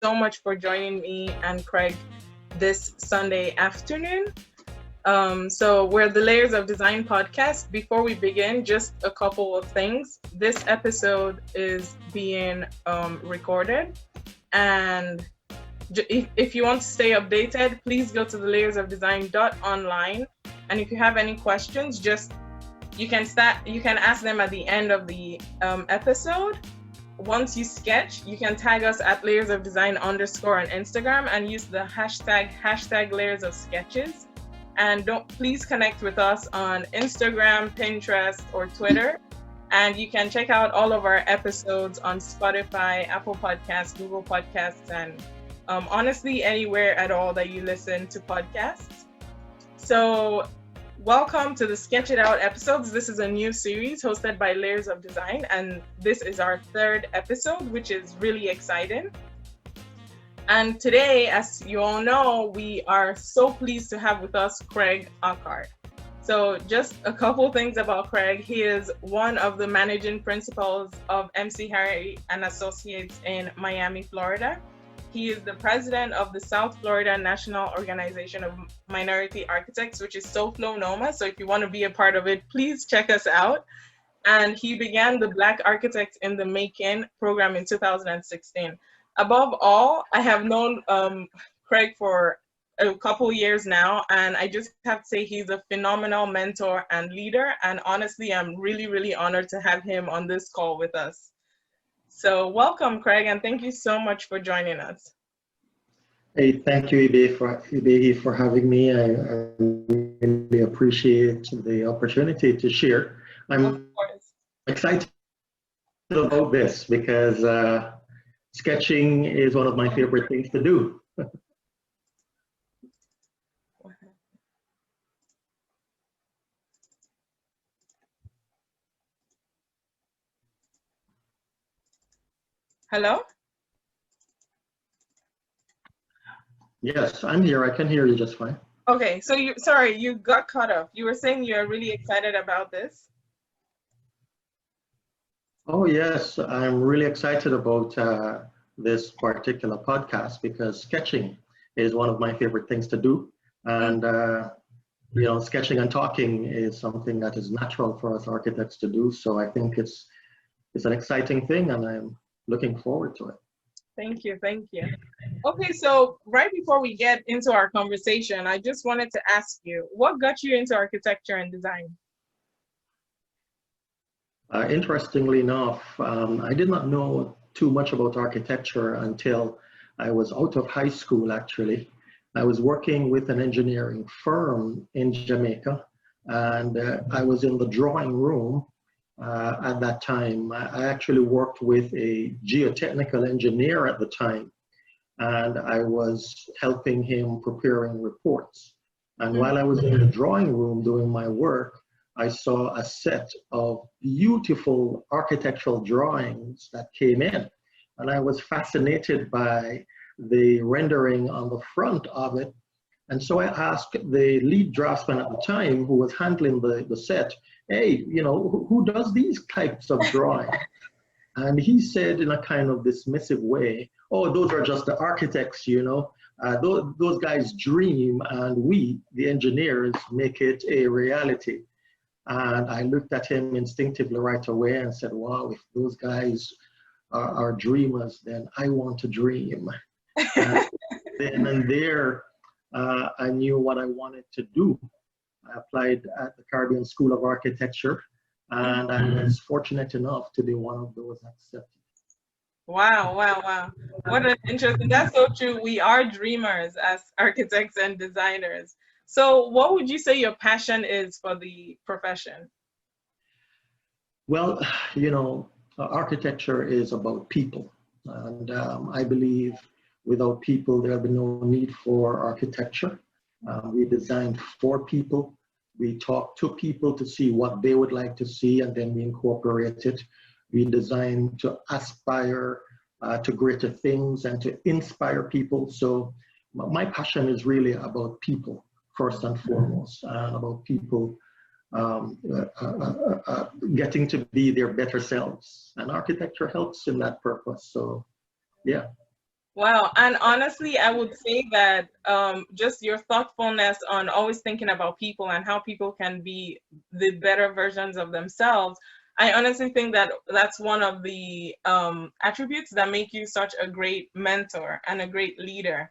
so much for joining me and Craig this Sunday afternoon. So we're the Layers of Design podcast. Before we begin, just a couple of things. This episode is being recorded, and if you want to stay updated, please go to the layersofdesign.online. And if you have any questions, you can ask them at the end of the episode. Once you sketch, you can tag us at layersofdesign_ on Instagram and use the hashtag #layersofsketches. And please connect with us on Instagram, Pinterest, or Twitter. And you can check out all of our episodes on Spotify, Apple Podcasts, Google Podcasts, and honestly, anywhere at all that you listen to podcasts. So welcome to the Sketch It Out episodes. This is a new series hosted by Layers of Design, and this is our third episode, which is really exciting. And today, as you all know, we are so pleased to have with us Craig Aquart. So just a couple things about Craig. He is one of the managing principals of MC Harry and Associates in Miami, Florida. He is the president of the South Florida National Organization of Minority Architects, which is SoFlo NOMA. So if you want to be a part of it, please check us out. And he began the Black Architects in the Making program in 2016. Above all, I have known Craig for a couple years now, and I just have to say he's a phenomenal mentor and leader. And honestly, I'm really, really honored to have him on this call with us. So welcome, Craig, and thank you so much for joining us. Hey, thank you, Ibe, for having me. I really appreciate the opportunity to share. I'm excited about this because sketching is one of my favorite things to do. Hello? Yes, I'm here. I can hear you just fine. Okay, so you got cut off. You were saying you're really excited about this? Oh, yes, I'm really excited about this particular podcast because sketching is one of my favorite things to do. And, sketching and talking is something that is natural for us architects to do. So I think it's an exciting thing, and I'm looking forward to it. Thank you. Okay, so right before we get into our conversation, I just wanted to ask you, what got you into architecture and design? Interestingly enough, I did not know too much about architecture until I was out of high school, actually. I was working with an engineering firm in Jamaica, and I was in the drawing room at that time. I actually worked with a geotechnical engineer at the time, and I was helping him preparing reports. And while I was in the drawing room doing my work, I saw a set of beautiful architectural drawings that came in. And I was fascinated by the rendering on the front of it. And so I asked the lead draftsman at the time who was handling the set, hey, who does these types of drawings? And he said in a kind of dismissive way, oh, those are just the architects, those guys dream and we, the engineers, make it a reality. And I looked at him instinctively right away and said, wow, if those guys are dreamers, then I want to dream. Then and there, I knew what I wanted to do. I applied at the Caribbean School of Architecture, and I was fortunate enough to be one of those accepted. Wow. What an interesting, that's so true. We are dreamers as architects and designers. So what would you say your passion is for the profession? Well, architecture is about people. And I believe without people, there'll be no need for architecture. We designed for people. We talk to people to see what they would like to see, and then we incorporate it. We design to aspire to greater things and to inspire people. So my passion is really about people, first and foremost, and about people getting to be their better selves. And architecture helps in that purpose. So, yeah. Wow. And honestly, I would say that just your thoughtfulness on always thinking about people and how people can be the better versions of themselves. I honestly think that that's one of the attributes that make you such a great mentor and a great leader.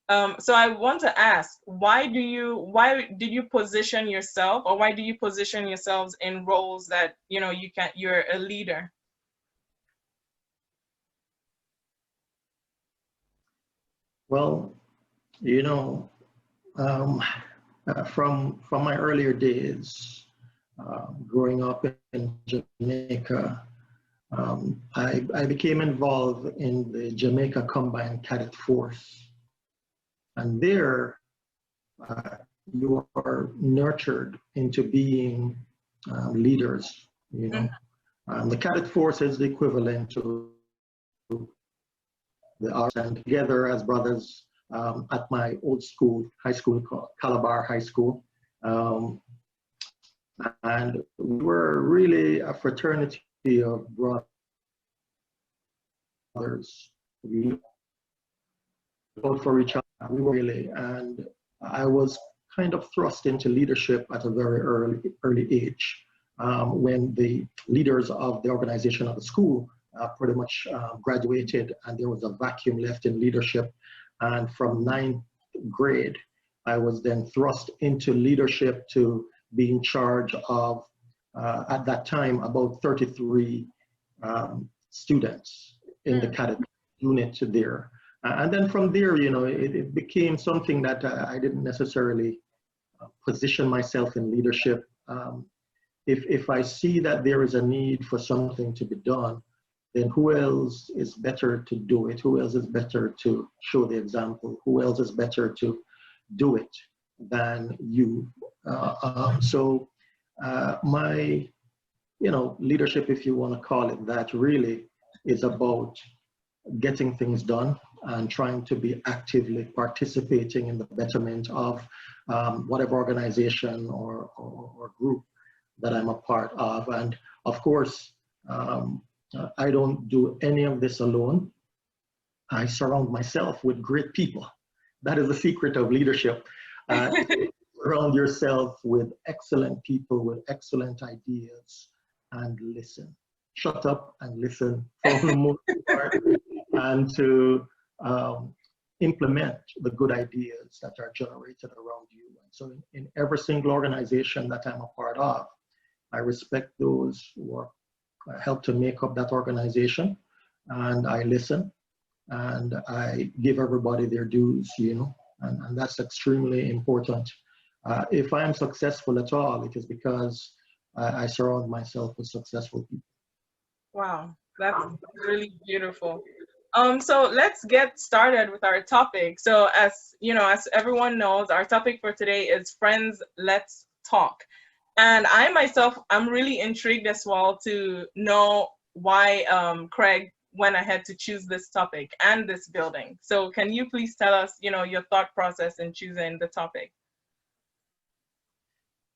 So I want to ask, why did you position yourself, or why do you position yourselves in roles that, you're a leader? Well, you know, um, from my earlier days, growing up in Jamaica, I became involved in the Jamaica Combined Cadet Force, and there you are nurtured into being leaders. The cadet force is the equivalent to the arts, and together as brothers at my old school, high school called Calabar High School. Um, and we were really a fraternity of brothers. We fought for each other. We were really, and I was kind of thrust into leadership at a very early age, when the leaders of the organization of the school pretty much graduated, and there was a vacuum left in leadership. And from ninth grade, I was then thrust into leadership to be in charge of, at that time, about 33 students in the cadet unit there. And then from there, it became something that I didn't necessarily position myself in leadership. If I see that there is a need for something to be done, then who else is better to do it? Who else is better to show the example? Who else is better to do it than you? So my, leadership, if you want to call it that, really is about getting things done and trying to be actively participating in the betterment of whatever organization or group that I'm a part of. And of course, I don't do any of this alone. I surround myself with great people. That is the secret of leadership. Surround yourself with excellent people with excellent ideas and listen. Shut up and listen for the most part, and to implement the good ideas that are generated around you. And so in every single organization that I'm a part of, I respect those who are help to make up that organization, and I listen and I give everybody their dues, and that's extremely important. If I'm successful at all, it is because I surround myself with successful people. Wow, that's really beautiful. So let's get started with our topic. So as everyone knows, our topic for today is Friends, Let's Talk. And I myself, I'm really intrigued as well to know why Craig went ahead to choose this topic and this building. So can you please tell us, your thought process in choosing the topic?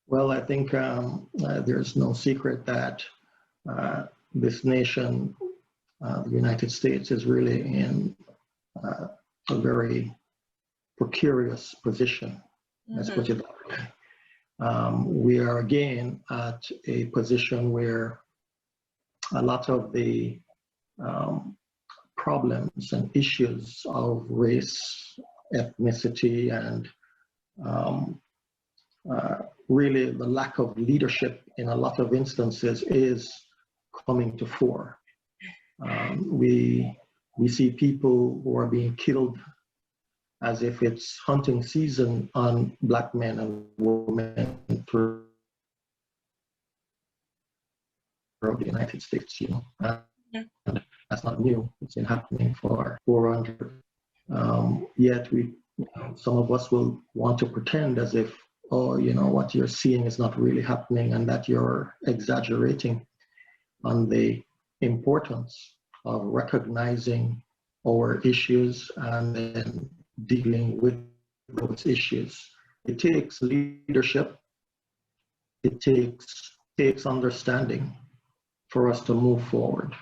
Well, I think there's no secret that this nation, the United States, is really in a very precarious position. Let's put it that way. We are again at a position where a lot of the problems and issues of race, ethnicity, and really the lack of leadership in a lot of instances is coming to fore. We see people who are being killed as if it's hunting season on Black men and women throughout the United States, and that's not new. It's been happening for 400. Yet some of us will want to pretend as if, oh, what you're seeing is not really happening, and that you're exaggerating on the importance of recognizing our issues and then dealing with those issues. It takes leadership. It takes understanding for us to move forward.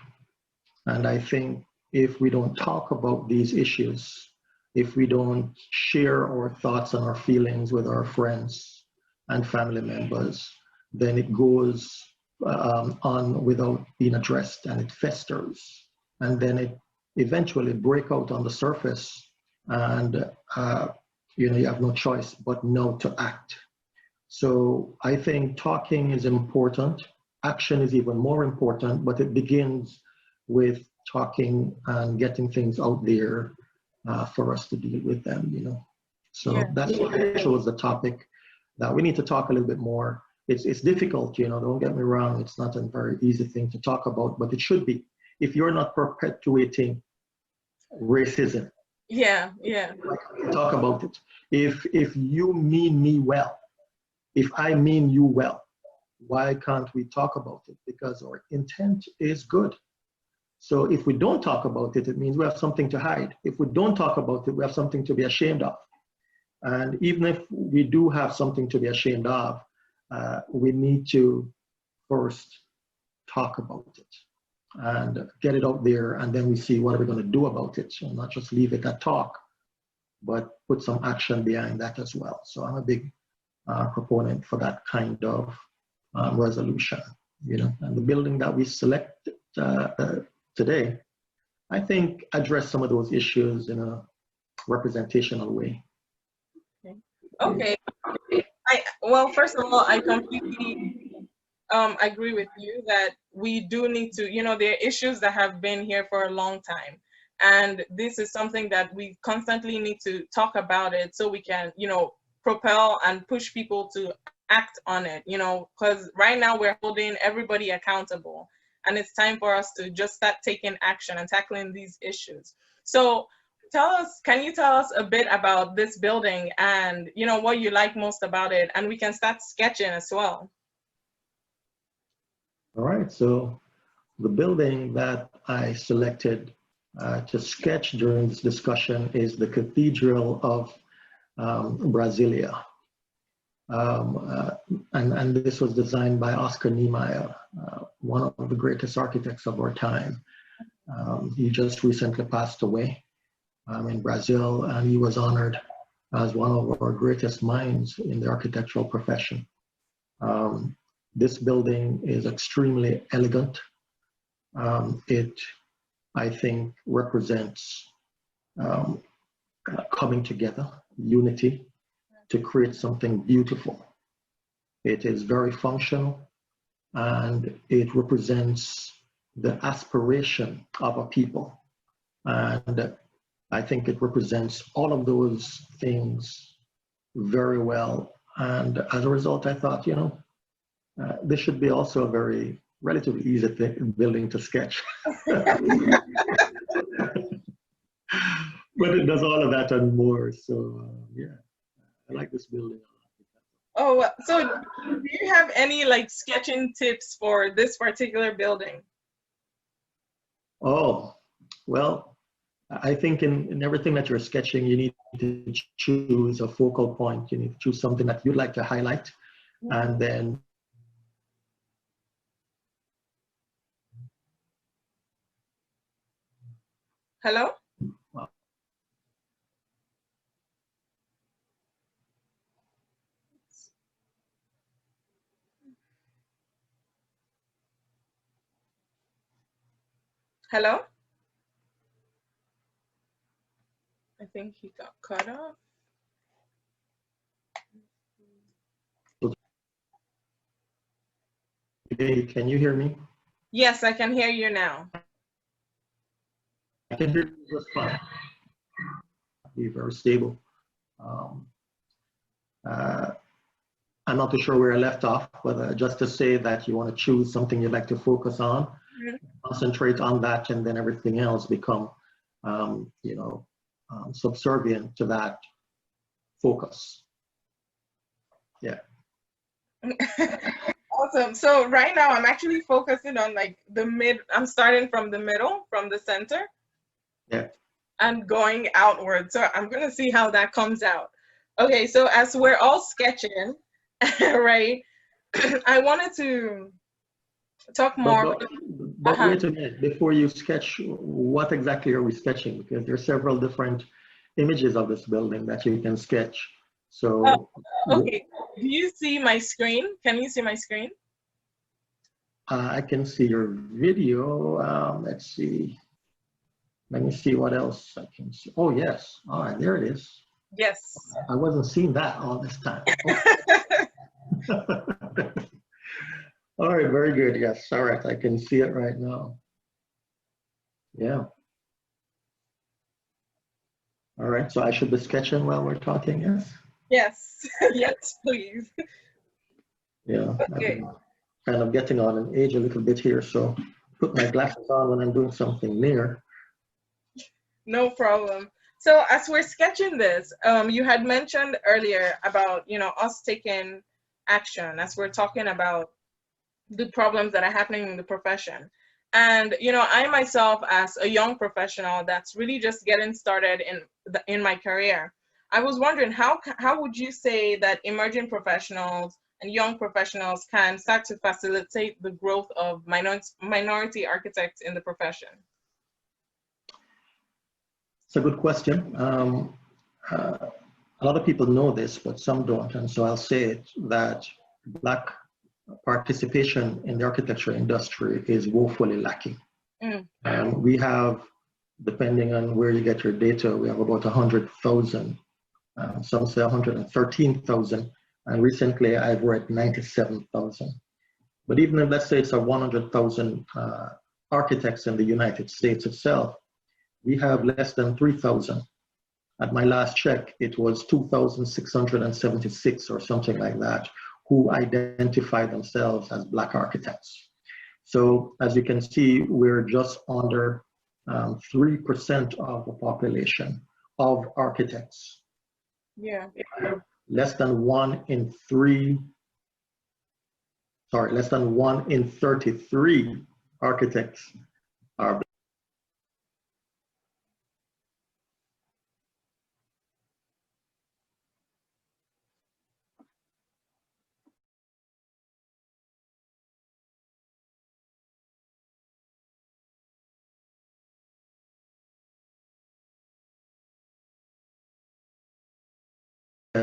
And I think if we don't talk about these issues, if we don't share our thoughts and our feelings with our friends and family members, then it goes on without being addressed, and it festers, and then it eventually break out on the surface, and you have no choice but now to act. So I think talking is important. Action is even more important, but it begins with talking and getting things out there for us to deal with them. So Yeah. that's why I chose the topic that we need to talk a little bit more. It's difficult, don't get me wrong. It's not a very easy thing to talk about, but it should be. If you're not perpetuating racism, Yeah. talk about it. If you mean me well, if I mean you well, why can't we talk about it? Because our intent is good. So if we don't talk about it, it means we have something to hide. If we don't talk about it, we have something to be ashamed of. And even if we do have something to be ashamed of, we need to first talk about it and get it out there, and then we see what are we going to do about it. So not just leave it at talk, but put some action behind that as well. So I'm a big proponent for that kind of resolution, and the building that we select today, I think address some of those issues in a representational way. Okay. Well, first of all, I completely agree with you that we do need to, there are issues that have been here for a long time. And this is something that we constantly need to talk about it so we can, propel and push people to act on it, because right now we're holding everybody accountable. And it's time for us to just start taking action and tackling these issues. So can you tell us a bit about this building and, what you like most about it? And we can start sketching as well. All right, so the building that I selected to sketch during this discussion is the Cathedral of Brasilia. And this was designed by Oscar Niemeyer, one of the greatest architects of our time. He just recently passed away in Brazil, and he was honored as one of our greatest minds in the architectural profession. This building is extremely elegant. It, I think, represents coming together, unity, to create something beautiful. It is very functional, and it represents the aspiration of a people. And I think it represents all of those things very well. And as a result, I thought, this should be also a very relatively easy building to sketch. But it does all of that and more. So yeah, I like this building a lot. Oh, so do you have any sketching tips for this particular building? Oh, well, I think in everything that you're sketching, you need to choose a focal point. You need to choose something that you'd like to highlight, and then Hello? Hello? I think he got cut off. Hey, can you hear me? Yes, I can hear you now. I can hear you just fine. Be very stable. I'm not too sure where I left off, but just to say that you want to choose something you'd like to focus on, concentrate on that, and then everything else become, subservient to that focus. Yeah. Awesome. So right now I'm actually focusing on I'm starting from the middle, from the center. Yeah. And going outward. So I'm going to see how that comes out. Okay, so as we're all sketching, right, I wanted to talk But, more. but, but wait a minute, before you sketch, what exactly are we sketching? Because there are several different images of this building that you can sketch. So, Okay. Do you see my screen? Can you see my screen? I can see your video. Let's see. Let me see what else I can see. Oh, yes. All right, there it is. Yes. I wasn't seeing that all this time. All right, very good. Yes, all right, I can see it right now. Yeah. All right, so I should be sketching while we're talking, yes? Yes. Yes, please. Yeah, I've Okay. been kind of getting on in age a little bit here, so put my glasses on when I'm doing something near. No problem. So as we're sketching this, you had mentioned earlier about, us taking action as we're talking about the problems that are happening in the profession. And, I myself, as a young professional that's really just getting started in my career, I was wondering how would you say that emerging professionals and young professionals can start to facilitate the growth of minority architects in the profession? It's a good question. A lot of people know this, but some don't, and so I'll say it, that Black participation in the architecture industry is woefully lacking. We have, depending on where you get your data, we have about 100,000, some say 113,000, and recently I've read 97,000. But even if, let's say, it's a 100,000 architects in the United States itself, we have less than 3,000. At my last check, it was 2,676 or something like that, who identify themselves as Black architects. So as you can see, we're just under 3% of the population of architects. Yeah. Less than 1 in 33 architects are Black.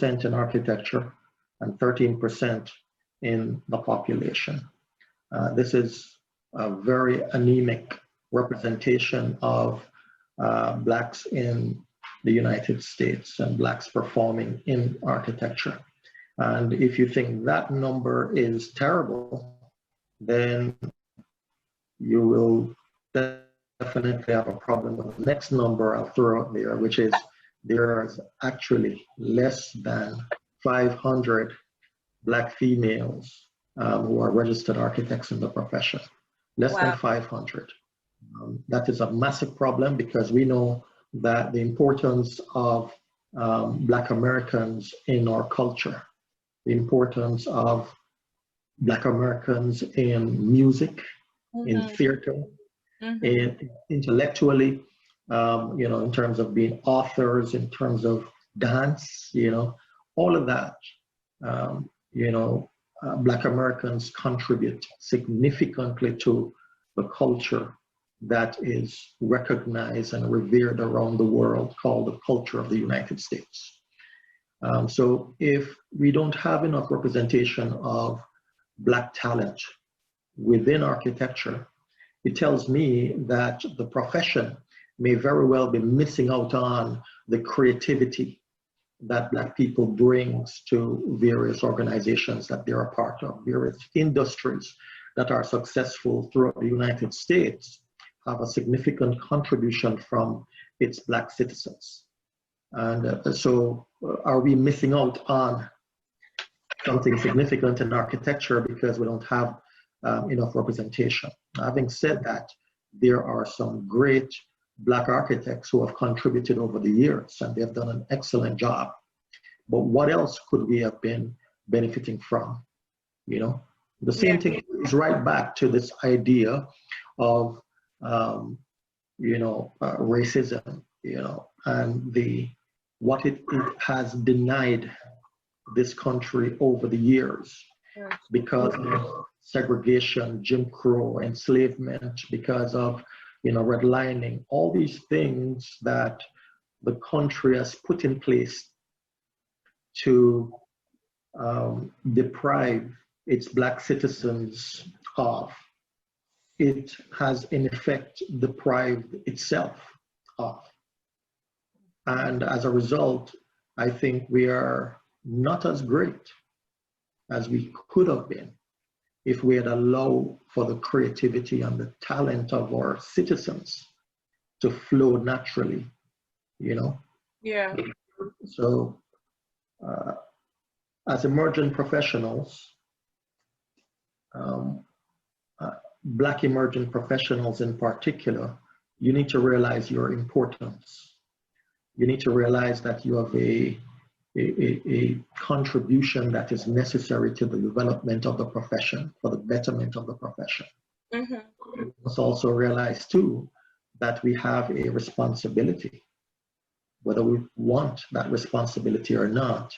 In architecture and 13% in the population. This is a very anemic representation of Blacks in the United States and Blacks performing in architecture. And if you think that number is terrible, then you will definitely have a problem with the next number I'll throw out there, which is there's actually less than 500 Black females who are registered architects in the profession. Less than 500. That is a massive problem because we know that the importance of Black Americans in our culture, the importance of Black Americans in music, in theater, in intellectually, in terms of being authors, in terms of dance, all of that, Black Americans contribute significantly to the culture that is recognized and revered around the world, called the culture of the United States. So if we don't have enough representation of Black talent within architecture, it tells me that the profession may very well be missing out on the creativity that Black people brings to various organizations that they're a part of. Various industries that are successful throughout the United States have a significant contribution from its Black citizens. And so are we missing out on something significant in architecture because we don't have enough representation? Having said that, there are some great Black architects who have contributed over the years, and they've done an excellent job. But what else could we have been benefiting from? The same thing is right back to this idea of, racism, and what it has denied this country over the years because of segregation, Jim Crow, enslavement, because of, redlining, all these things that the country has put in place to deprive its Black citizens of, it has in effect deprived itself of. And as a result, I think we are not as great as we could have been if we had allowed for the creativity and the talent of our citizens to flow naturally, Yeah. So as emerging professionals, Black emerging professionals in particular, you need to realize your importance. You need to realize that you have a contribution that is necessary to the development of the profession, for the betterment of the profession. Mm-hmm. You must also realize too that we have a responsibility, whether we want that responsibility or not,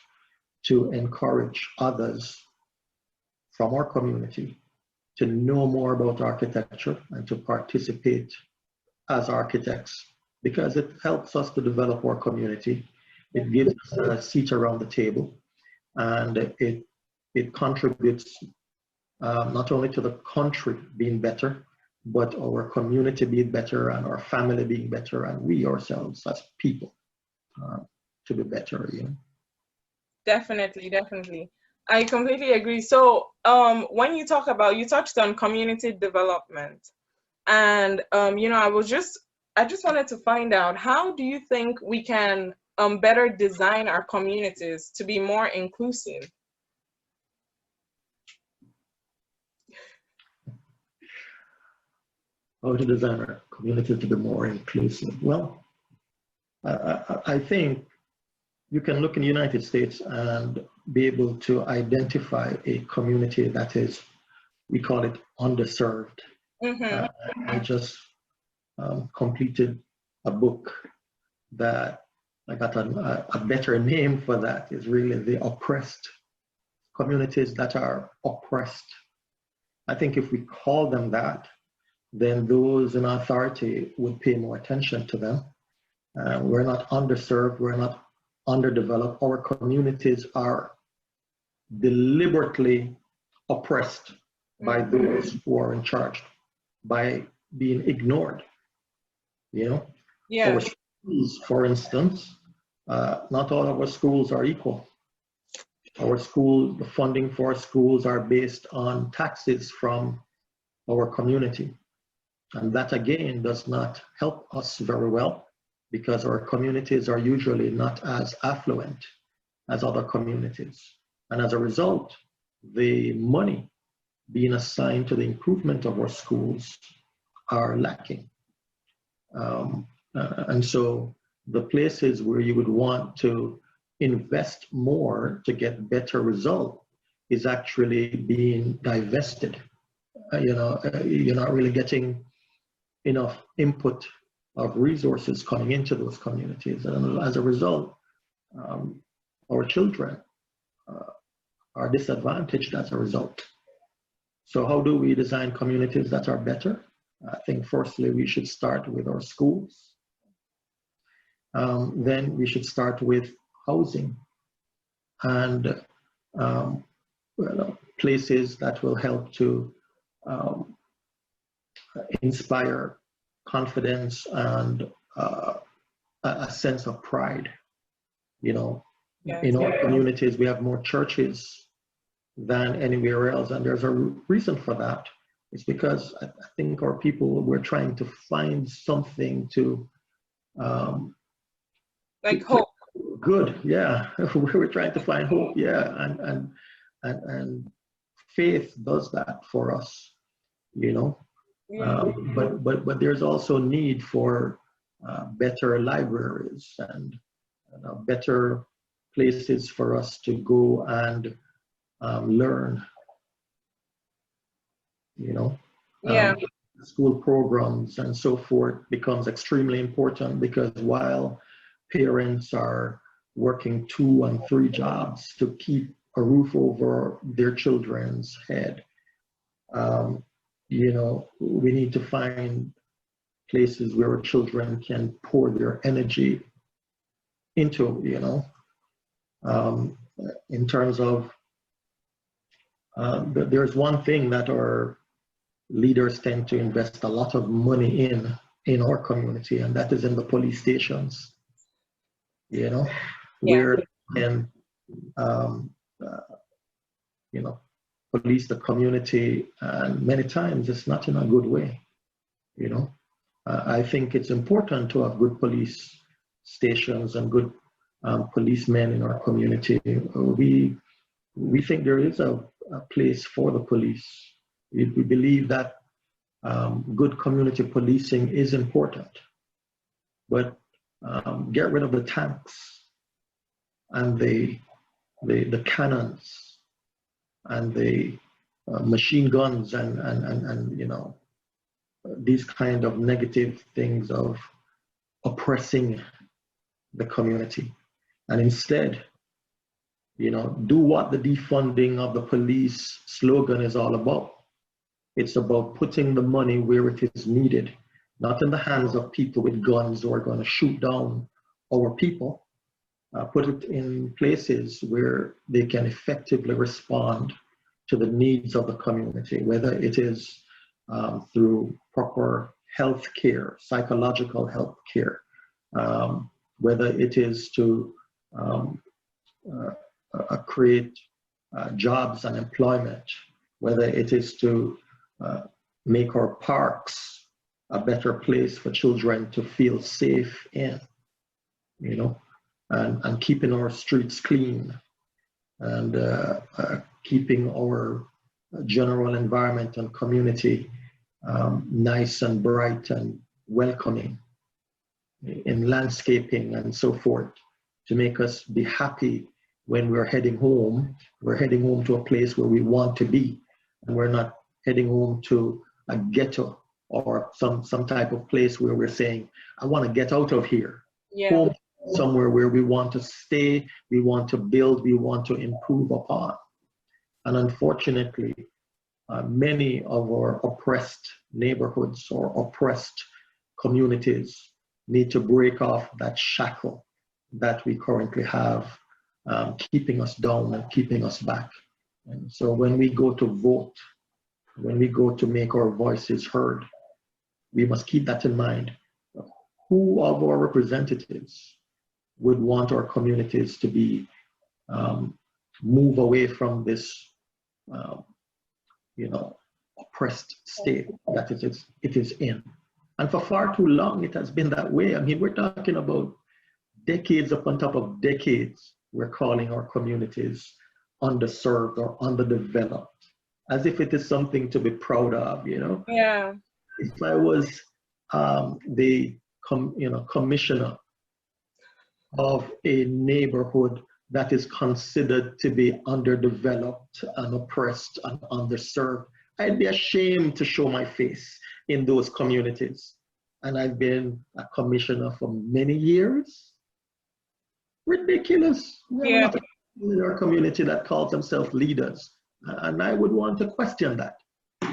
to encourage others from our community to know more about architecture and to participate as architects, because it helps us to develop our community. It gives us a seat around the table, and it contributes not only to the country being better, but our community being better and our family being better, and we ourselves as people to be better. Definitely, definitely. I completely agree. So, when you touched on community development, and I just wanted to find out, how do you think we can better design our communities to be more inclusive? How to design our community to be more inclusive? Well, I think you can look in the United States and be able to identify a community that is, we call it underserved. Mm-hmm. I just completed a book that I got a better name for that, is really the oppressed communities that are oppressed. I think if we call them that, then those in authority would pay more attention to them. We're not underserved, we're not underdeveloped. Our communities are deliberately oppressed by those who are in charge, by being ignored. Yeah. Our schools, for instance, not all of our schools are equal. The funding for our schools are based on taxes from our community. And that again does not help us very well, because our communities are usually not as affluent as other communities. And as a result, the money being assigned to the improvement of our schools are lacking. And so the places where you would want to invest more to get better result is actually being divested. You're not really getting enough input of resources coming into those communities. And as a result, our children are disadvantaged as a result. So how do we design communities that are better? I think firstly, we should start with our schools. Then we should start with housing and places that will help to inspire confidence and a sense of pride. In our communities, we have more churches than anywhere else, and there's a reason for that. It's because I think our people, we're trying to find something to like hope. Good, yeah. We're trying to find hope, yeah, and faith does that for us, Yeah. But there's also need for better libraries and better places for us to go and learn. Yeah. School programs and so forth becomes extremely important, because while parents are working 2 and 3 jobs to keep a roof over their children's head, You know, we need to find places where our children can pour their energy into, you know, um, in terms of, there's one thing that our leaders tend to invest a lot of money in our community, and that is in the police stations, you know, Yeah. where can, um, uh, you know, police the community, and many times it's not in a good way, you know. I think it's important to have good police stations and good policemen in our community. We think there is a place for the police. We believe that good community policing is important, but get rid of the tanks and the cannons and the machine guns and you know, these kind of negative things of oppressing the community, and instead, you know, do what the defunding of the police slogan is all about. It's about putting the money where it is needed, not in the hands of people with guns who are going to shoot down our people. Put it in places where they can effectively respond to the needs of the community, whether it is through proper health care, psychological health care, whether it is to create jobs and employment, whether it is to make our parks a better place for children to feel safe in, you know, and keeping our streets clean, and keeping our general environment and community nice and bright and welcoming, in landscaping and so forth, to make us be happy when we're heading home. We're heading home to a place where we want to be, and we're not heading home to a ghetto or some type of place where we're saying, I want to get out of here. Yeah. Home, somewhere where we want to stay, we want to build, we want to improve upon. And unfortunately, many of our oppressed neighborhoods or oppressed communities need to break off that shackle that we currently have, keeping us down and keeping us back. And so when we go to vote, when we go to make our voices heard, we must keep that in mind. Who of our representatives would want our communities to be move away from this, you know, oppressed state that it is in? And for far too long, it has been that way. I mean, we're talking about decades upon top of decades. We're calling our communities underserved or underdeveloped, as if it is something to be proud of, you know? Yeah. If I was the commissioner of a neighborhood that is considered to be underdeveloped and oppressed and underserved, I'd be ashamed to show my face in those communities. And I've been a commissioner for many years. Ridiculous. We have a lot of people in our community that calls themselves leaders. And I would want to question that.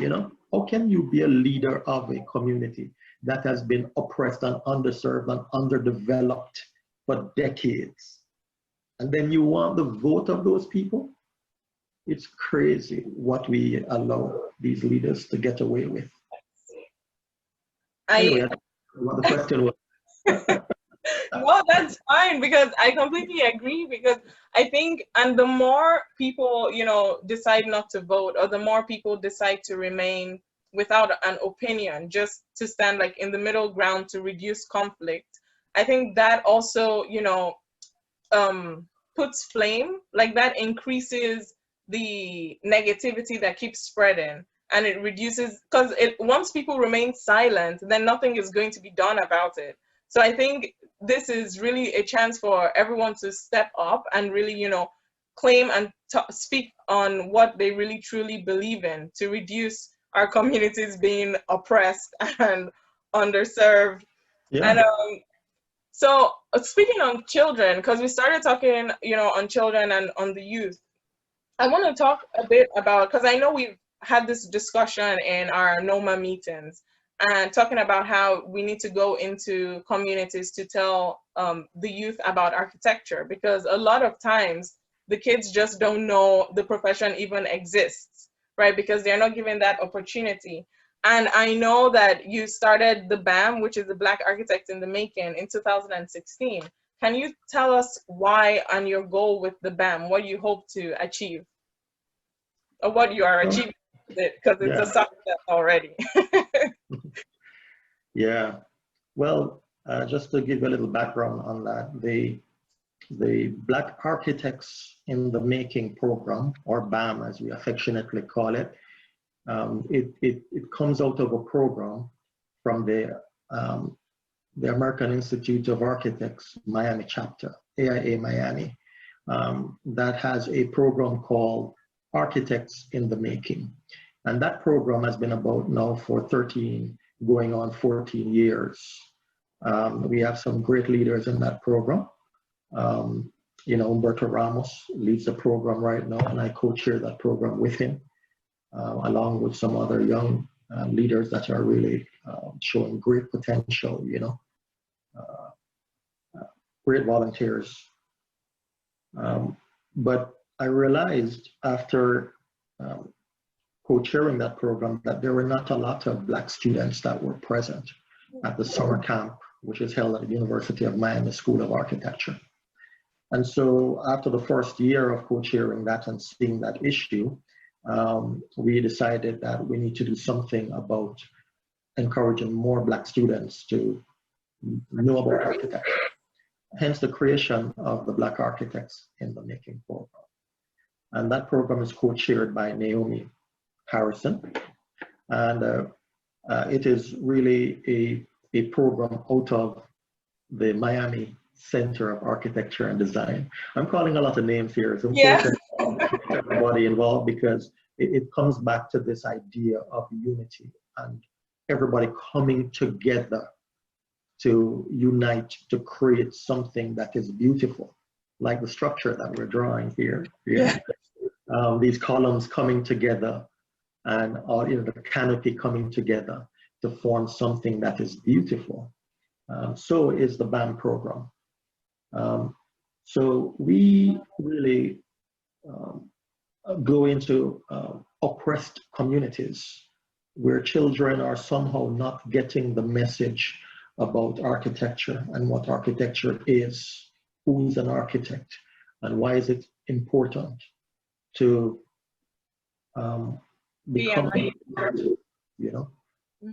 You know, how can you be a leader of a community that has been oppressed and underserved and underdeveloped for decades? And then you want the vote of those people? It's crazy what we allow these leaders to get away with. Anyway, what the question was. No, that's fine, because I completely agree, because I think, and the more people, you know, decide not to vote, or the more people decide to remain without an opinion, just to stand like in the middle ground to reduce conflict, I think that also, you know, puts flame, like that increases the negativity that keeps spreading, and it reduces, because once people remain silent, then nothing is going to be done about it. So I think this is really a chance for everyone to step up and really, you know, claim and speak on what they really truly believe in, to reduce our communities being oppressed and underserved. Yeah. And so speaking on children, because we started talking, you know, on children and on the youth, I want to talk a bit about, because I know we've had this discussion in our NOMA meetings, and talking about how we need to go into communities to tell the youth about architecture, because a lot of times the kids just don't know the profession even exists, right? Because they're not given that opportunity. And I know that you started the BAM, which is the Black Architects in the Making, in 2016. Can you tell us why and your goal with the BAM, what you hope to achieve, or what you are achieving with it, because it's a success already? Yeah. Well, just to give you a little background on that, the Black Architects in the Making program, or BAM as we affectionately call it, it comes out of a program from the American Institute of Architects Miami chapter, AIA Miami, that has a program called Architects in the Making. And that program has been about now for 13, going on 14 years. We have some great leaders in that program. You know, Humberto Ramos leads the program right now, and I co-chair that program with him, along with some other young leaders that are really showing great potential, you know, great volunteers. But I realized after co-chairing that program that there were not a lot of Black students that were present at the summer camp, which is held at the University of Miami School of Architecture. And so after the first year of co-chairing that and seeing that issue, we decided that we need to do something about encouraging more Black students to know about architecture. Hence the creation of the Black Architects in the Making program. And that program is co-chaired by Naomi Harrison. And it is really a program out of the Miami Center of Architecture and Design. I'm calling a lot of names here. It's important for everybody involved, because it comes back to this idea of unity and everybody coming together to unite to create something that is beautiful, like the structure that we're drawing here. Yeah. These columns coming together and all, you know, the canopy coming together to form something that is beautiful. So is the BAM program. So we really go into oppressed communities where children are somehow not getting the message about architecture and what architecture is, who's an architect, and why is it important to become an architect, you know?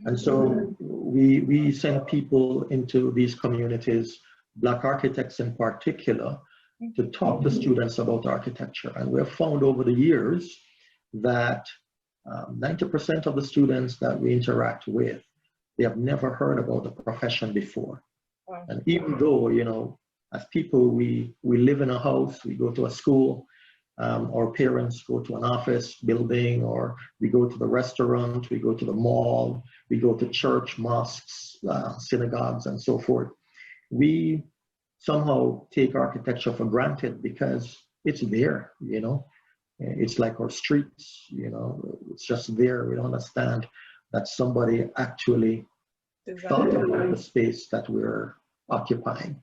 And so we send people into these communities, Black architects in particular, to talk to students about architecture. And we have found over the years that 90% of the students that we interact with, they have never heard about the profession before. Wow. And even though, you know, as people, we live in a house, we go to a school, our parents go to an office building, or we go to the restaurant, we go to the mall, we go to church, mosques, synagogues, and so forth. We somehow take architecture for granted because it's there, you know. It's like our streets, you know, it's just there. We don't understand that somebody actually thought about the space that we're occupying,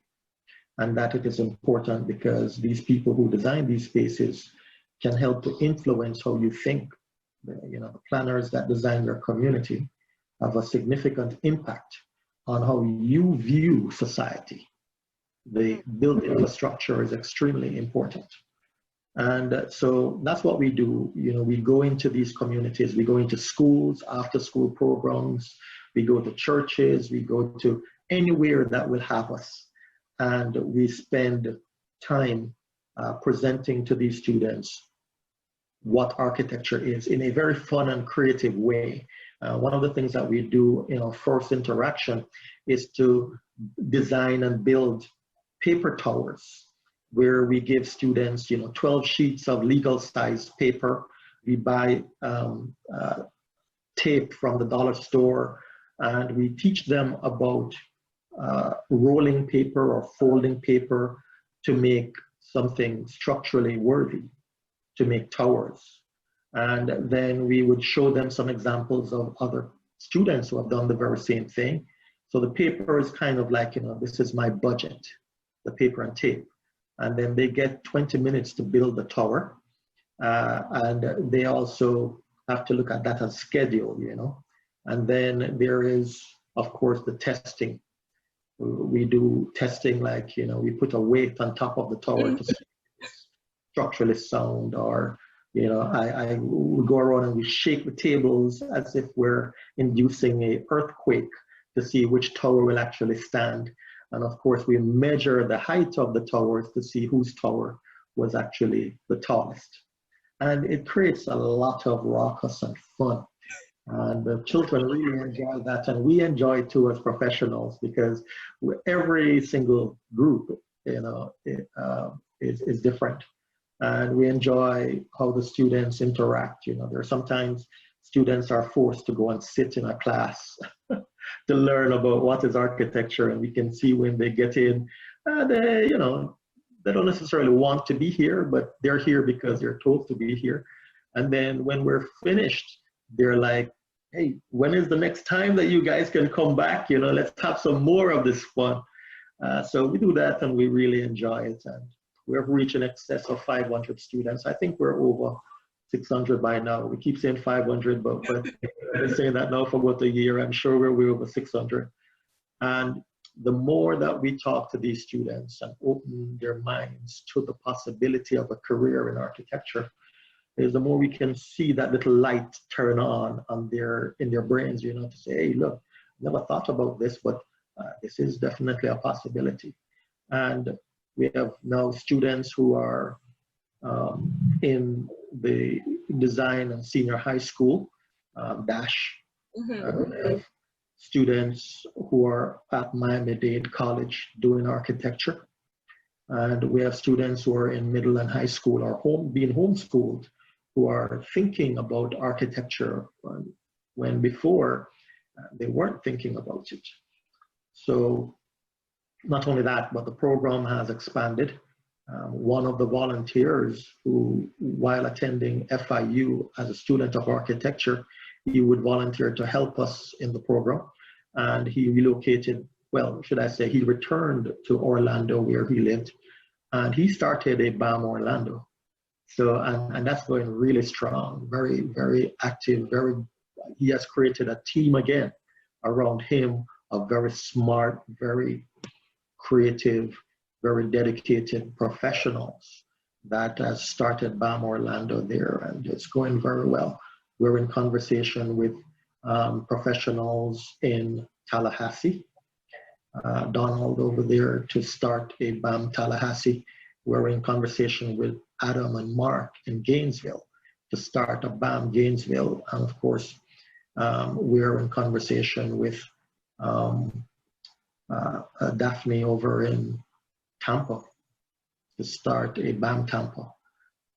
and that it is important because these people who design these spaces can help to influence how you think. You know, the planners that design your community have a significant impact on how you view society. The built infrastructure is extremely important. And so that's what we do. You know, we go into these communities, we go into schools, after school programs, we go to churches, we go to anywhere that will have us. And we spend time presenting to these students what architecture is in a very fun and creative way. One of the things that we do in our first interaction is to design and build paper towers, where we give students, you know, 12 sheets of legal size paper. We buy tape from the dollar store, and we teach them about rolling paper or folding paper to make something structurally worthy, to make towers. And then we would show them some examples of other students who have done the very same thing. So the paper is kind of like, this is my budget, the paper and tape. And then they get 20 minutes to build the tower. And they also have to look at that as schedule, And then there is, of course, the testing. We do testing like, we put a weight on top of the tower to see if it's structurally sound, or, we go around and we shake the tables as if we're inducing an earthquake to see which tower will actually stand. And of course, we measure the height of the towers to see whose tower was actually the tallest. And it creates a lot of raucous and fun. And the children really enjoy that, and we enjoy it too as professionals, because every single group, is different. And we enjoy how the students interact. There are sometimes students are forced to go and sit in a class to learn about what is architecture, and we can see when they get in, they don't necessarily want to be here, but they're here because they're told to be here. And then when we're finished, they're like, hey, when is the next time that you guys can come back? Let's have some more of this fun. So we do that, and we really enjoy it. And we've reached in excess of 500 students. I think we're over 600 by now. We keep saying 500, but we're saying that now for about a year. I'm sure we're over 600. And the more that we talk to these students and open their minds to the possibility of a career in architecture, is the more we can see that little light turn on in their brains, to say, hey, look, never thought about this, but this is definitely a possibility. And we have now students who are in the design and senior high school, DASH. We have students who are at Miami-Dade College doing architecture. And we have students who are in middle and high school or being homeschooled, who are thinking about architecture when before they weren't thinking about it. So not only that, but the program has expanded. One of the volunteers who, while attending FIU as a student of architecture, he would volunteer to help us in the program. And he relocated, well, should I say, he returned to Orlando where he lived, and he started a BAM Orlando. So, and that's going really strong, very, very active, he has created a team again around him of very smart, very creative, very dedicated professionals that has started BAM Orlando there, and it's going very well. We're in conversation with professionals in Tallahassee, Donald over there to start a BAM Tallahassee. We're in conversation with Adam and Mark in Gainesville to start a BAM Gainesville. And of course, we're in conversation with Daphne over in Tampa to start a BAM Tampa.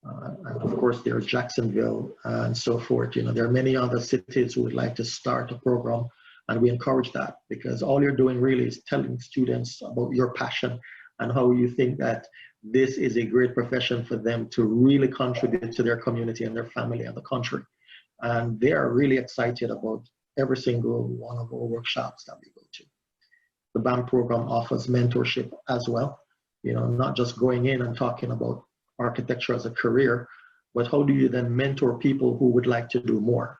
And of course, there's Jacksonville and so forth. There are many other cities who would like to start a program, and we encourage that, because all you're doing really is telling students about your passion and how you think that this is a great profession for them to really contribute to their community and their family and the country. And they are really excited about every single one of our workshops that we go to. The BAM program offers mentorship as well, not just going in and talking about architecture as a career, but how do you then mentor people who would like to do more?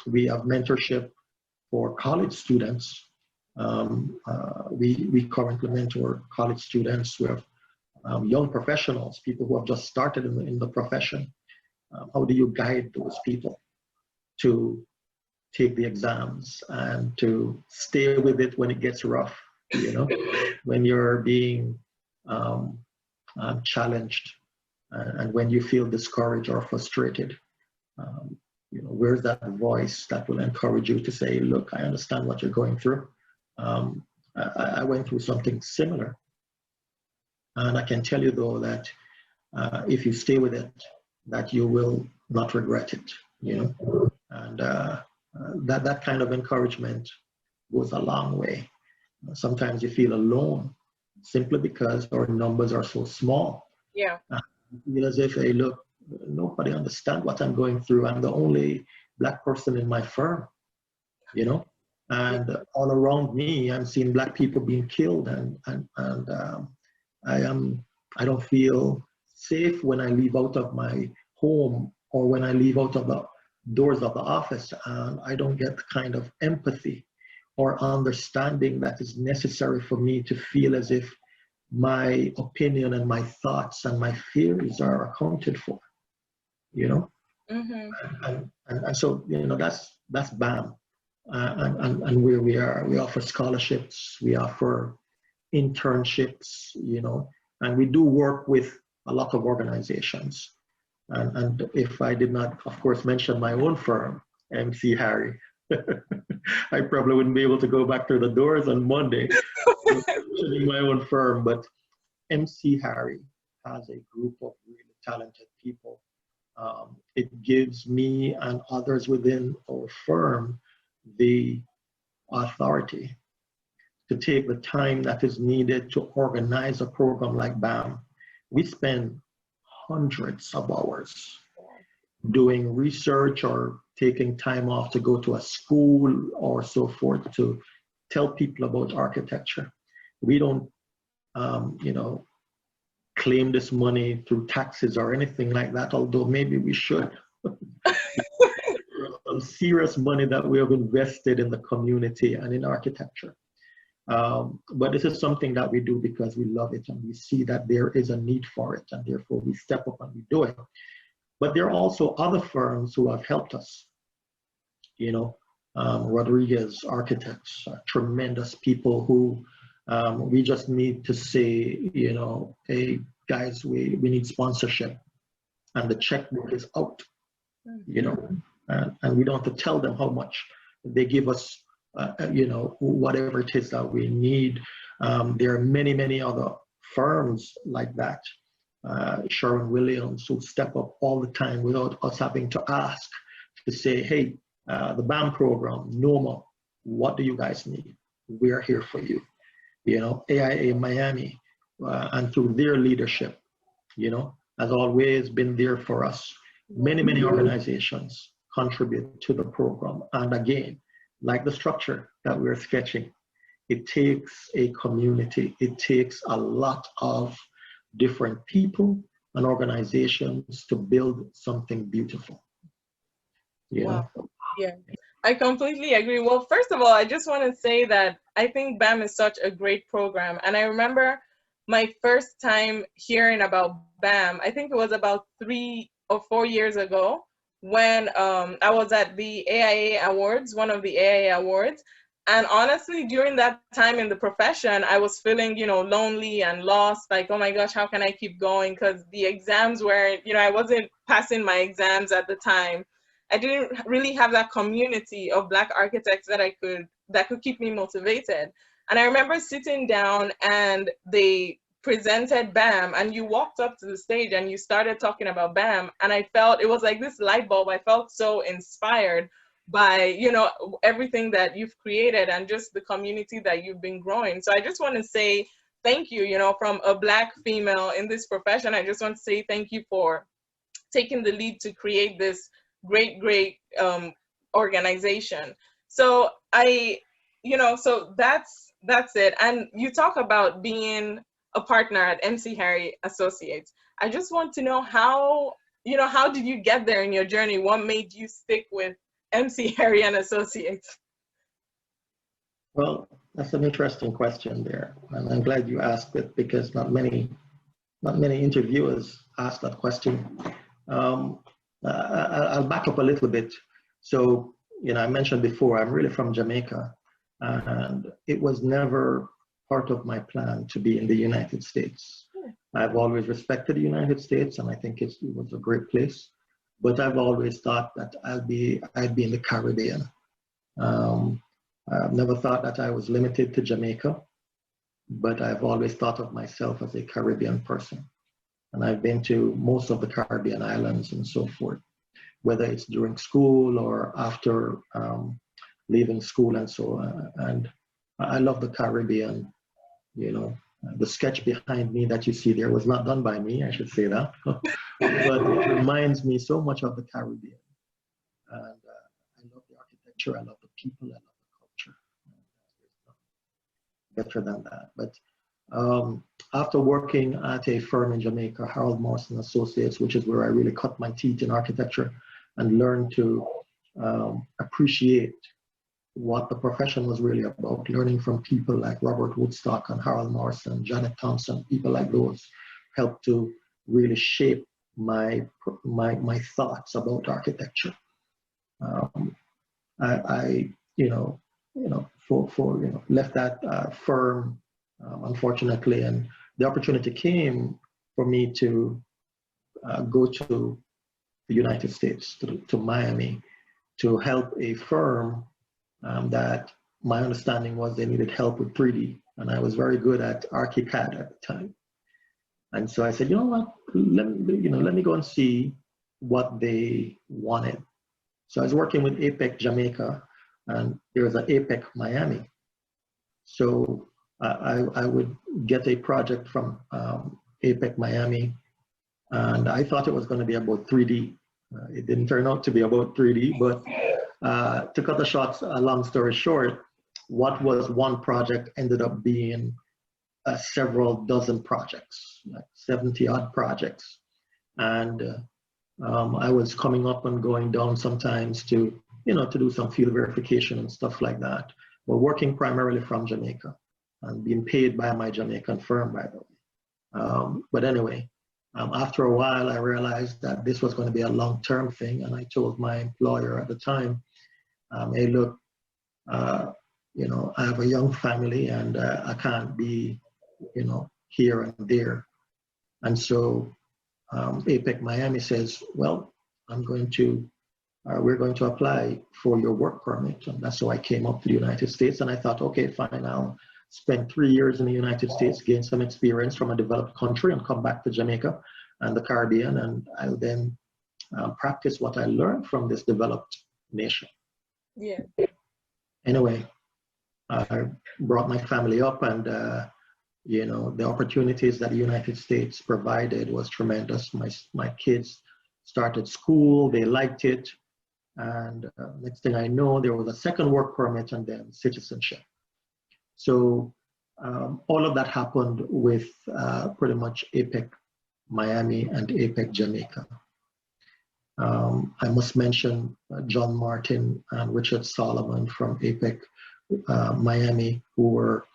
We have mentorship for college students. We currently mentor college students. We have young professionals, people who have just started in the profession. How do you guide those people to take the exams and to stay with it when it gets rough, when you're being challenged, and when you feel discouraged or frustrated? Where's that voice that will encourage you to say, look, I understand what you're going through. I went through something similar. And I can tell you, though, that if you stay with it, that you will not regret it, And that kind of encouragement goes a long way. Sometimes you feel alone simply because our numbers are so small. Yeah. You feel as if, hey, look, nobody understands what I'm going through. I'm the only Black person in my firm, you know, and all around me, I'm seeing Black people being killed, and I don't feel safe when I leave out of my home or when I leave out of the doors of the office, and I don't get the kind of empathy or understanding that is necessary for me to feel as if my opinion and my thoughts and my fears are accounted for, you know. Mm-hmm. And so, you know, that's BAM. And where we are, we offer scholarships, we offer internships, you know, and we do work with a lot of organizations. And if I did not, of course, mention my own firm, MC Harry, I probably wouldn't be able to go back to the doors on Monday mentioning my own firm. But MC Harry has a group of really talented people. It gives me and others within our firm the authority to take the time that is needed to organize a program like BAM. We spend hundreds of hours doing research or taking time off to go to a school or so forth to tell people about architecture. We don't, you know, claim this money through taxes or anything like that, although maybe we should. Some serious money that we have invested in the community and in architecture. But this is something that we do because we love it and we see that there is a need for it, and therefore we step up and we do it. But there are also other firms who have helped us. You know, Rodriguez Architects, tremendous people who we just need to say, you know, hey guys, we need sponsorship, and the checkbook is out, you know, and we don't have to tell them how much. They give us, you know, whatever it is that we need. There are many other firms like that. Sherwin-Williams who step up all the time without us having to ask, to say, hey, the BAM program, NOMA, what do you guys need? We're here for you. You know, AIA Miami, and through their leadership, you know, has always been there for us. Many organizations contribute to the program. And again, like the structure that we're sketching, it takes a community. It takes a lot of different people and organizations to build something beautiful. You know? Yeah, I completely agree. Well, first of all, I just want to say that I think BAM is such a great program. And I remember my first time hearing about BAM, I think it was about 3 or 4 years ago when I was at the AIA Awards, one of the AIA Awards. And honestly, during that time in the profession, I was feeling, you know, lonely and lost, like, oh my gosh, how can I keep going? Because the exams were, you know, I wasn't passing my exams at the time. I didn't really have that community of Black architects that could keep me motivated. And I remember sitting down and they presented BAM, and you walked up to the stage and you started talking about BAM, and I felt it was like this light bulb. I felt so inspired by, you know, everything that you've created and just the community that you've been growing. So I just want to say thank you, you know, from a Black female in this profession. I just want to say thank you for taking the lead to create this great organization. So so that's it. And you talk about being a partner at MC Harry Associates. I just want to know how did you get there in your journey? What made you stick with MC Harry and Associates? Well, that's an interesting question there, and I'm glad you asked it because not many interviewers ask that question. I'll back up a little bit. So, you know, I mentioned before, I'm really from Jamaica, and it was never part of my plan to be in the United States. I've always respected the United States, and I think it was a great place. But I've always thought that I'd be in the Caribbean. I've never thought that I was limited to Jamaica, but I've always thought of myself as a Caribbean person. And I've been to most of the Caribbean islands and so forth, whether it's during school or after leaving school and so on. And I love the Caribbean. You know, the sketch behind me that you see there was not done by me, I should say that. but it reminds me so much of the Caribbean. And I love the architecture, I love the people, I love the culture. Better than that. But after working at a firm in Jamaica, Harold Morrison Associates, which is where I really cut my teeth in architecture and learned to appreciate what the profession was really about, learning from people like Robert Woodstock and Harold Morrison, Janet Thompson, people like those helped to really shape my thoughts about architecture. I left that firm, unfortunately, and the opportunity came for me to go to the United States, to Miami, to help a firm that my understanding was they needed help with 3D, and I was very good at ArchiCAD at the time. And so I said, you know what, let me go and see what they wanted. So I was working with APEC Jamaica, and there was an APEC Miami. So I would get a project from APEC Miami, and I thought it was going to be about 3D. It didn't turn out to be about 3D, but to cut a long story short, what was one project ended up being several dozen projects, like 70 odd projects. And I was coming up and going down sometimes to do some field verification and stuff like that. But working primarily from Jamaica and being paid by my Jamaican firm, by the way. But anyway, after a while, I realized that this was going to be a long-term thing, and I told my employer at the time, hey, look, I have a young family, and I can't be, here and there. And so APEC Miami says, well, we're going to apply for your work permit. And that's how I came up to the United States. And I thought, okay, fine, I'll spend 3 years in the United States, gain some experience from a developed country, and come back to Jamaica and the Caribbean. And I'll then practice what I learned from this developed nation. Yeah. Anyway, I brought my family up, and the opportunities that the United States provided was tremendous. My kids started school, they liked it, and next thing I know, there was a second work permit and then citizenship. So all of that happened with pretty much APEC Miami and APEC Jamaica. I must mention John Martin and Richard Solomon from APEC Miami, who were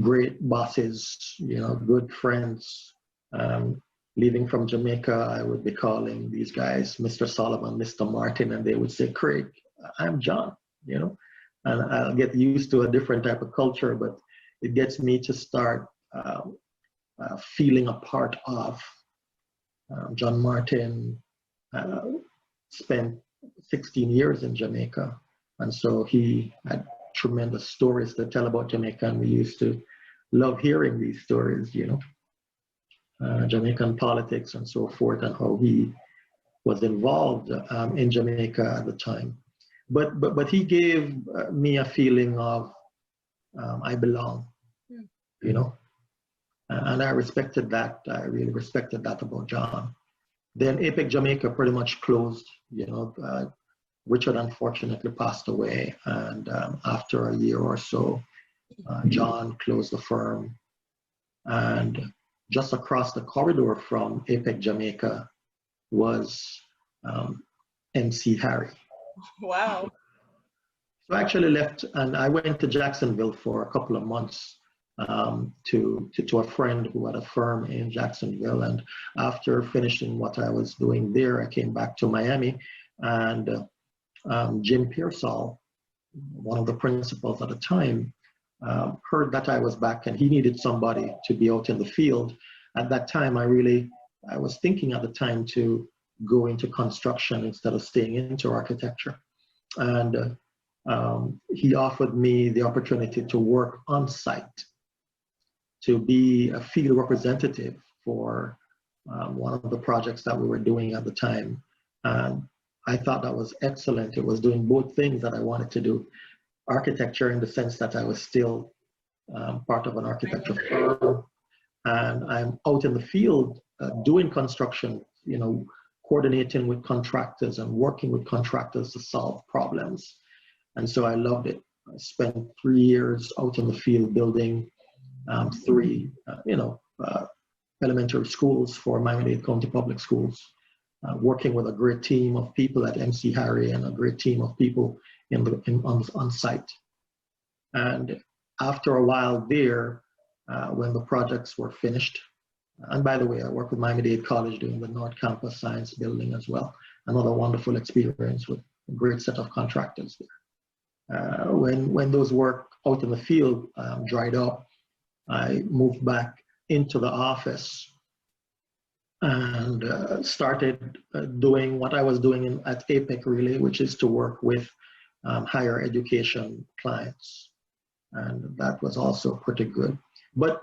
great bosses, good friends. Leaving from Jamaica, I would be calling these guys Mr. Solomon, Mr. Martin, and they would say, Craig, I'm John, and I'll get used to a different type of culture, but it gets me to start feeling a part of. John Martin spent 16 years in Jamaica, and so he had tremendous stories to tell about Jamaica, and we used to love hearing these stories, Jamaican politics and so forth, and how he was involved in Jamaica at the time. But he gave me a feeling of I belong, and I respected that. I really respected that about John. Then APEC Jamaica pretty much closed. Richard unfortunately passed away, and after a year or so, John closed the firm. And just across the corridor from APEC Jamaica was MC Harry. Wow. So I actually left, and I went to Jacksonville for a couple of months to a friend who had a firm in Jacksonville. And after finishing what I was doing there, I came back to Miami, and Jim Pearsall, one of the principals at the time, heard that I was back and he needed somebody to be out in the field. At that time, I was thinking at the time to go into construction instead of staying into architecture. And he offered me the opportunity to work on site, to be a field representative for one of the projects that we were doing at the time. And I thought that was excellent. It was doing both things that I wanted to do. Architecture in the sense that I was still part of an architecture firm, and I'm out in the field doing construction, coordinating with contractors and working with contractors to solve problems. And so I loved it. I spent 3 years out in the field building three, elementary schools for Miami-Dade County Public Schools, working with a great team of people at MC Harry and a great team of people on site. And after a while there, when the projects were finished, and by the way, I worked with Miami-Dade College doing the North Campus Science Building as well. Another wonderful experience with a great set of contractors there. When those work out in the field dried up, I moved back into the office and started doing what I was doing at APEC really, which is to work with higher education clients. And that was also pretty good. But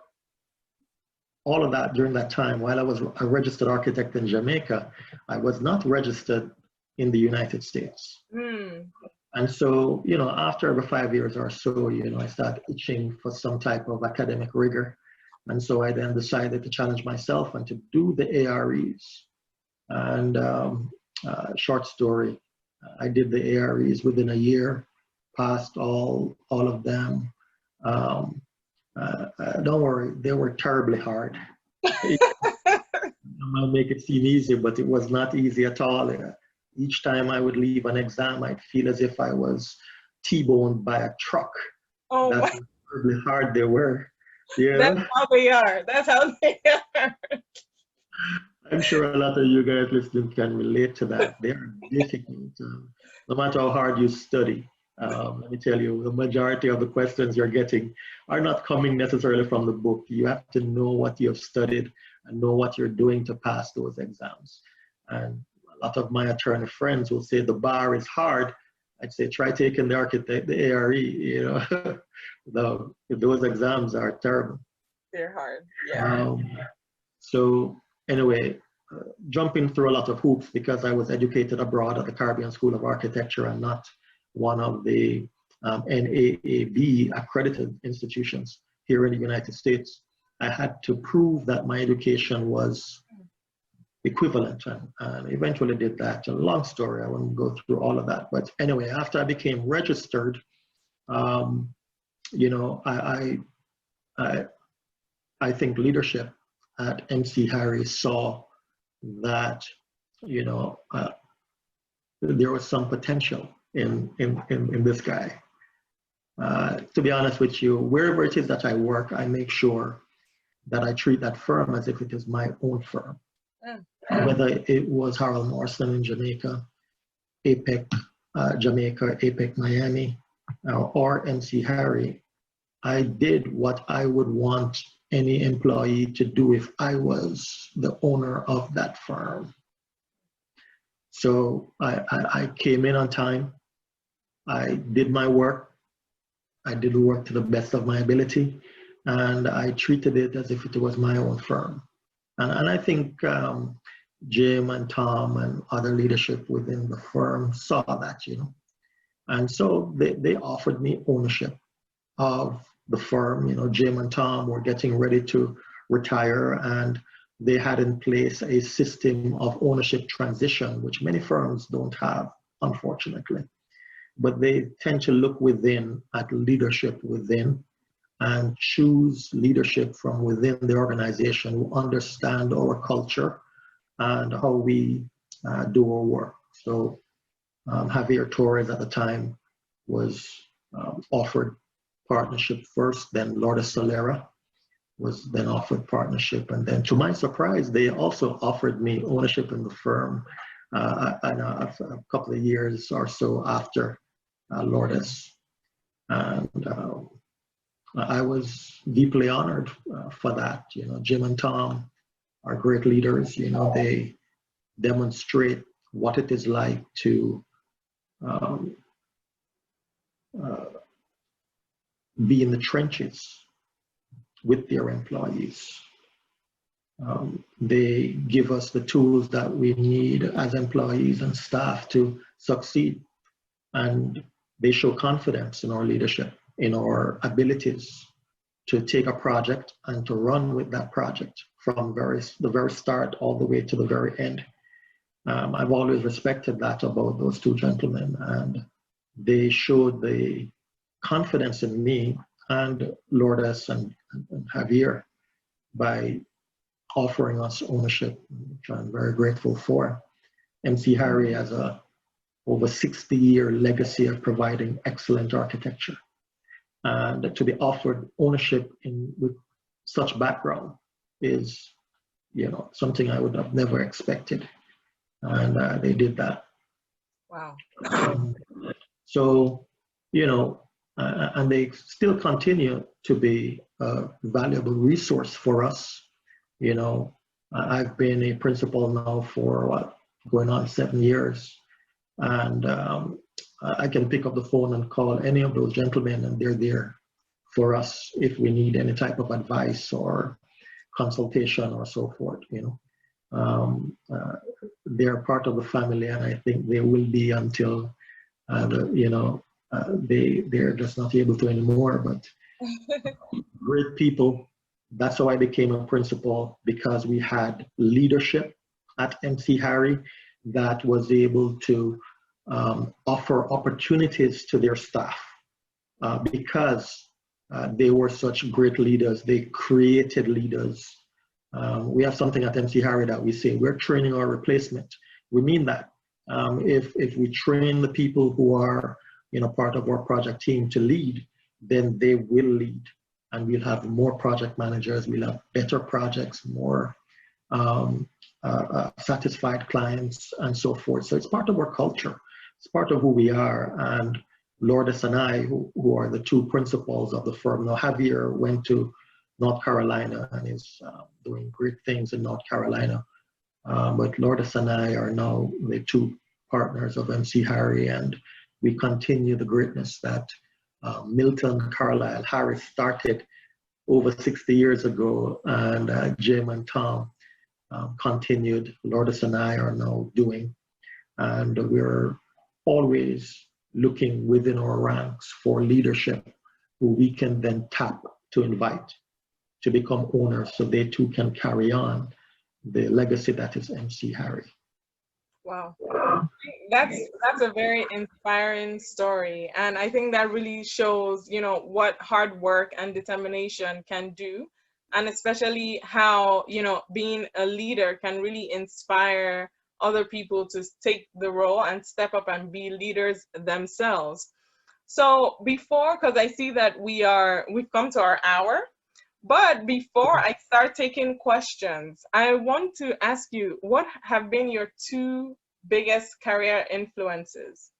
all of that during that time, while I was a registered architect in Jamaica, I was not registered in the United States. Mm. And so, after every 5 years or so, I started itching for some type of academic rigor. And so I then decided to challenge myself and to do the AREs. And short story, I did the AREs within a year, passed all of them. Don't worry, they were terribly hard. I might make it seem easy, but it was not easy at all. Each time I would leave an exam, I'd feel as if I was T-boned by a truck. Oh, that's how terribly hard they were. Yeah. That's how they are. That's how they are. I'm sure a lot of you guys listening can relate to that. They are difficult. No matter how hard you study. Let me tell you, the majority of the questions you're getting are not coming necessarily from the book. You have to know what you have studied and know what you're doing to pass those exams. And a lot of my attorney friends will say the bar is hard. I'd say try taking the ARE, those exams are terrible. They're hard, yeah. So anyway, jumping through a lot of hoops because I was educated abroad at the Caribbean School of Architecture and not one of the NAAB accredited institutions here in the United States. I had to prove that my education was equivalent and eventually did that. A long story, I won't go through all of that. But anyway, after I became registered, I think leadership at MC Harry saw that, there was some potential in this guy. To be honest with you, wherever it is that I work, I make sure that I treat that firm as if it is my own firm. Whether it was Harold Morrison in Jamaica, APEC Jamaica, APEC Miami, or MC Harry, I did what I would want any employee to do if I was the owner of that firm. So I came in on time. I did my work. I did the work to the best of my ability, and I treated it as if it was my own firm. And I think Jim and Tom and other leadership within the firm saw that, And so they offered me ownership of the firm. Jim and Tom were getting ready to retire, and they had in place a system of ownership transition, which many firms don't have, unfortunately. But they tend to look within at leadership within and choose leadership from within the organization who understand our culture and how we do our work. So Javier Torres at the time was offered partnership first, then Lourdes Solera was then offered partnership. And then to my surprise, they also offered me ownership in the firm a couple of years or so after Lourdes. And I was deeply honored for that. Jim and Tom are great leaders. They demonstrate what it is like to be in the trenches with their employees. They give us the tools that we need as employees and staff to succeed. And they show confidence in our leadership, in our abilities to take a project and to run with that project from the very start all the way to the very end. I've always respected that about those two gentlemen, and they showed the confidence in me and Lourdes and Javier by offering us ownership, which I'm very grateful for. MC Harry has a over 60-year legacy of providing excellent architecture, and to be offered ownership with such background is, something I would have never expected, and they did that. Wow. So, and they still continue to be a valuable resource for us. I've been a principal now for going on 7 years, and I can pick up the phone and call any of those gentlemen, and they're there for us if we need any type of advice or consultation or so forth. They're part of the family, and I think they will be until they're just not able to anymore. But great people. That's how I became a principal, because we had leadership at MC Harry that was able to offer opportunities to their staff because they were such great leaders. They created leaders. We have something at MC Harry that we say, we're training our replacement. We mean that. If we train the people who are part of our project team to lead, then they will lead. And we'll have more project managers, we'll have better projects, more satisfied clients, and so forth. So it's part of our culture. It's part of who we are. And Lourdes and I, who are the two principals of the firm, now Javier went to North Carolina and is doing great things in North Carolina. But Lourdes and I are now the two partners of MC Harry, and we continue the greatness that Milton Carlisle Harris started over 60 years ago, and Jim and Tom continued. Lourdes and I are now doing, and we're always looking within our ranks for leadership who we can then tap to invite to become owners, so they too can carry on the legacy that is MC Harry. Wow, that's a very inspiring story, and I think that really shows, what hard work and determination can do, and especially how, being a leader can really inspire other people to take the role and step up and be leaders themselves. So because I see that we've come to our hour, but before I start taking questions, I want to ask you, what have been your two biggest career influences?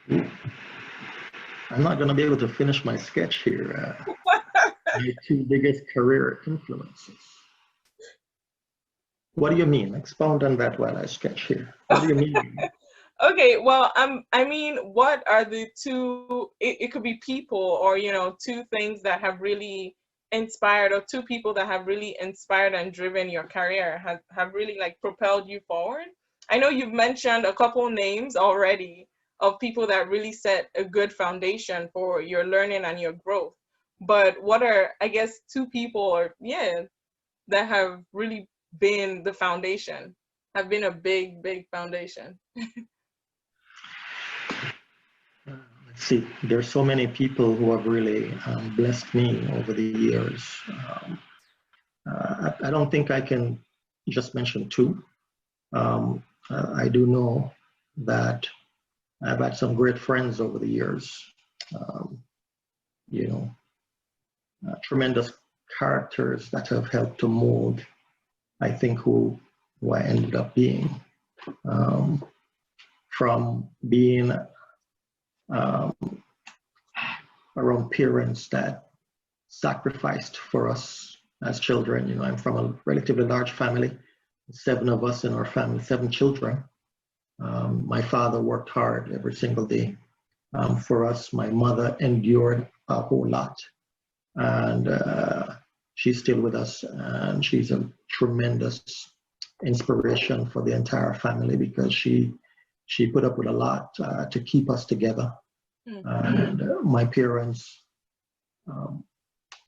I'm not going to be able to finish my sketch here. My two biggest career influences. What do you mean? Expound on that while I sketch here. What do you mean? Okay, well, I mean, what are the two, it could be people or, two things that have really inspired, or two people that have really inspired and driven your career, have really propelled you forward? I know you've mentioned a couple names already of people that really set a good foundation for your learning and your growth. But what are, I guess, two people that have really been the foundation, have been a big, big foundation? Let's see, there's so many people who have really blessed me over the years. I don't think I can just mention two. I do know that I've had some great friends over the years, tremendous characters that have helped to mold, I think, who I ended up being. From being around parents that sacrificed for us as children. I'm from a relatively large family, 7 of us in our family, 7 children. My father worked hard every single day for us. My mother endured a whole lot, and she's still with us, and she's a tremendous inspiration for the entire family, because she put up with a lot to keep us together. And my parents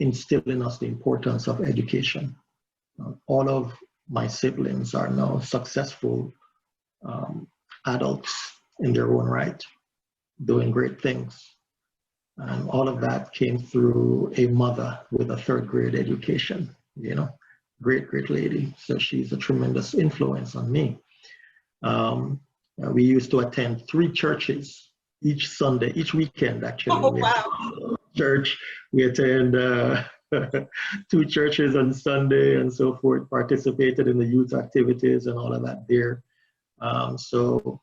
instilled in us the importance of education. All of my siblings are now successful adults in their own right, doing great things. And all of that came through a mother with a third grade education, you know, great lady. So she's a tremendous influence on me. We used to attend 3 churches each Sunday, each weekend actually. Oh, wow. Church, we attend 2 churches on Sunday and so forth, participated in the youth activities and all of that there. So,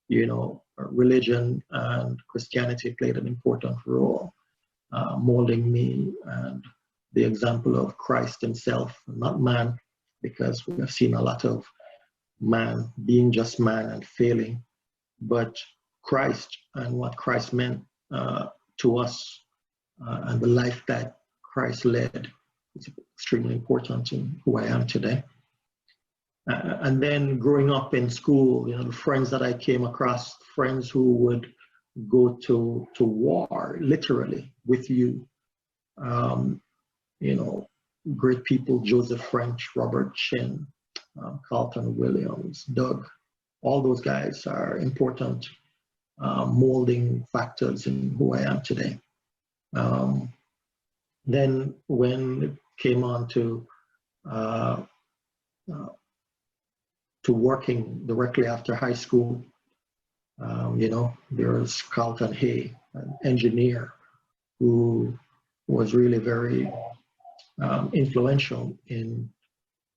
you know, religion and Christianity played an important role, molding me and the example of Christ himself, not man, because we have seen a lot of man being just man and failing, but Christ and what Christ meant to us and the life that Christ led is extremely important in who I am today. And then growing up in school, you know, the friends that I came across, friends who would go to war literally with you, you know, great people, Joseph French, Robert Chin, Carlton Williams, Doug, all those guys are important molding factors in who I am today. Then when it came on to working directly after high school, you know, there's Carlton Hay, an engineer who was really very influential in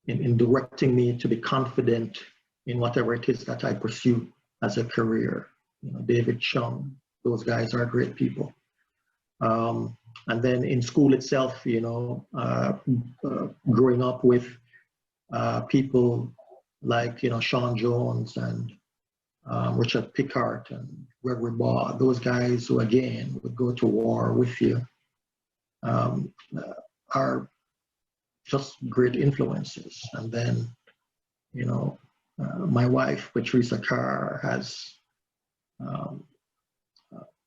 directing me to be confident in whatever it is that I pursue as a career. You know, David Chung, those guys are great people. And then in school itself, you know, growing up with people like, you know, Sean Jones and Richard Pickard and Gregory Baugh, those guys who again would go to war with you, are just great influences. And then, you know, my wife, Patricia Carr, has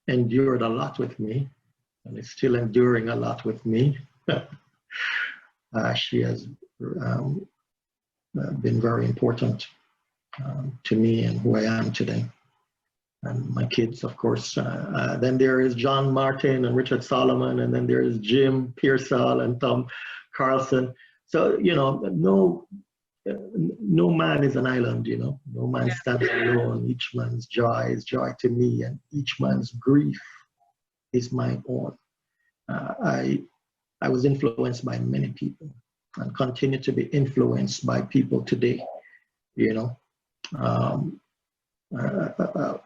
endured a lot with me and is still enduring a lot with me. She has been very important to me and who I am today. And my kids, of course. Then there is John Martin and Richard Solomon, and then there is Jim Pearsall and Tom Carlson. So, you know, no man is an island, you know. No man stands alone. Each man's joy is joy to me, and each man's grief is my own. I was influenced by many people and continue to be influenced by people today, you know.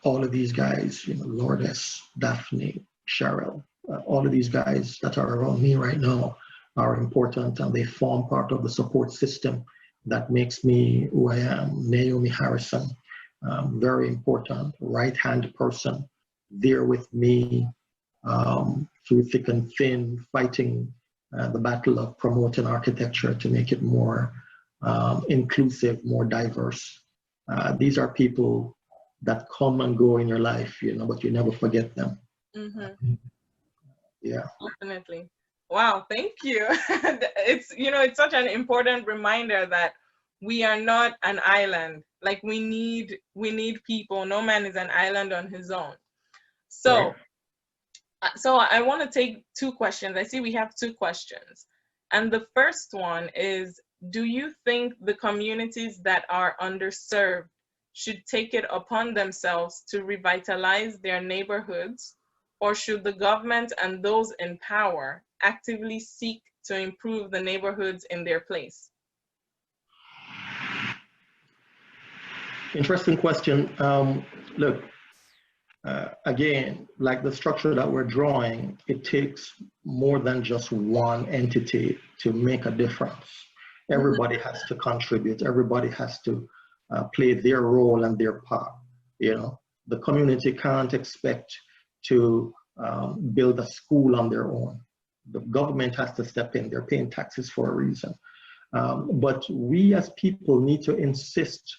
All of these guys, you know, Lourdes, Daphne, Cheryl, all of these guys that are around me right now are important, and they form part of the support system that makes me who I am. Naomi Harrison, very important, right-hand person, there with me through thick and thin, fighting the battle of promoting architecture to make it more inclusive, more diverse. These are people that come and go in your life, you know, but you never forget them. Mm-hmm. Yeah. Definitely. Wow, thank you. It's, you know, it's such an important reminder that we are not an island. Like we need people. No man is an island on his own. So, right. So I want to take 2 questions. I see we have 2 questions. And the first one is, do you think the communities that are underserved should take it upon themselves to revitalize their neighborhoods, or should the government and those in power actively seek to improve the neighborhoods in their place? Interesting question. Look, again, like the structure that we're drawing, it takes more than just one entity to make a difference. Everybody has to contribute. Everybody has to play their role and their part. You know, the community can't expect to build a school on their own. The government has to step in. They're paying taxes for a reason. But we as people need to insist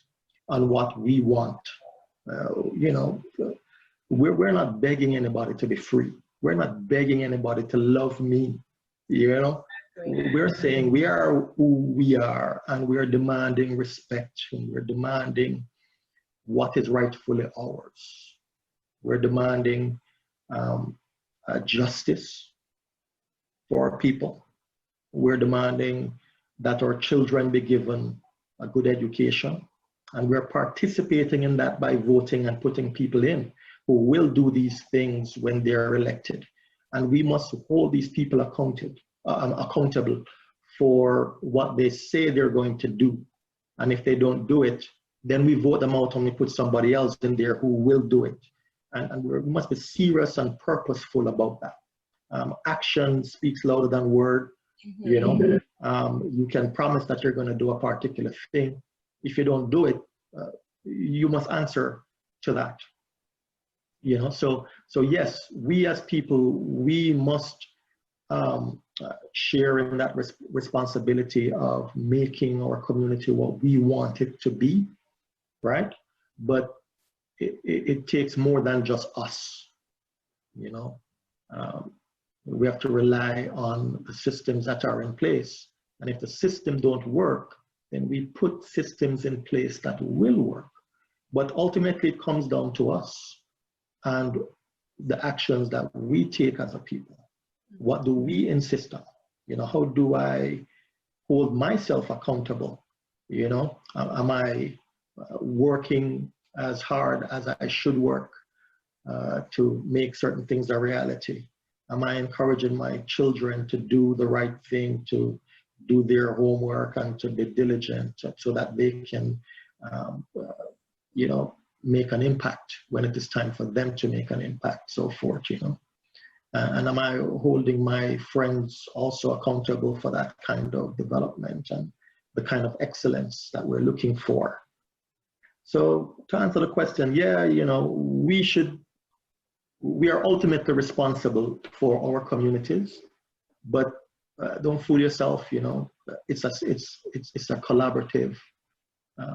on what we want. You know, we're not begging anybody to be free. We're not begging anybody to love me. You know, we're saying we are who we are, and we are demanding respect, and we're demanding what is rightfully ours. We're demanding justice for our people. We're demanding that our children be given a good education. And we're participating in that by voting and putting people in who will do these things when they're elected. And we must hold these people accountable for what they say they're going to do. And if they don't do it, then we vote them out and we put somebody else in there who will do it. And we must be serious and purposeful about that. Action speaks louder than word. You know, you can promise that you're going to do a particular thing. If you don't do it, you must answer to that. You know, so yes, we as people, we must share in that responsibility of making our community what we want it to be, right? But it takes more than just us, you know. We have to rely on the systems that are in place. And if the system don't work, then we put systems in place that will work. But ultimately it comes down to us and the actions that we take as a people. What do we insist on? You know, how do I hold myself accountable? You know, am I working as hard as I should work to make certain things a reality? Am I encouraging my children to do the right thing, to do their homework and to be diligent so that they can, you know, make an impact when it is time for them to make an impact, so forth, you know. And am I holding my friends also accountable for that kind of development and the kind of excellence that we're looking for? So to answer the question, yeah, you know, we are ultimately responsible for our communities, but don't fool yourself, you know, it's a collaborative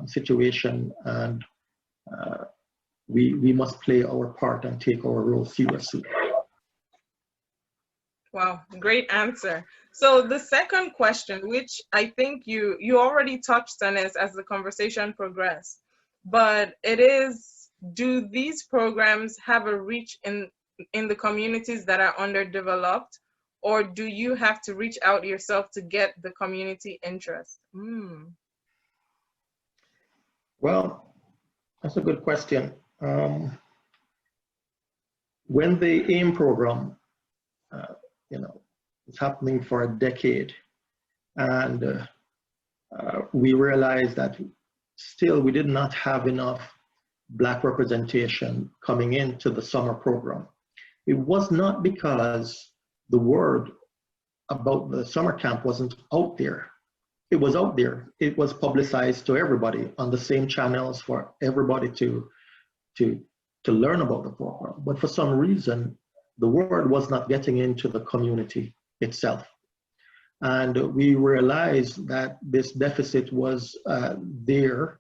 situation, and we must play our part and take our role seriously. Wow, great answer. So the second question, which I think you already touched on it as the conversation progressed, but it is, do these programs have a reach in the communities that are underdeveloped, or do you have to reach out yourself to get the community interest? Well, that's a good question. When the AIM program, you know, it's happening for a decade, and we realized that still we did not have enough Black representation coming into the summer program. It was not because the word about the summer camp wasn't out there. It was out there. It was publicized to everybody on the same channels for everybody to learn about the program. But for some reason, the word was not getting into the community itself. And we realized that this deficit was there.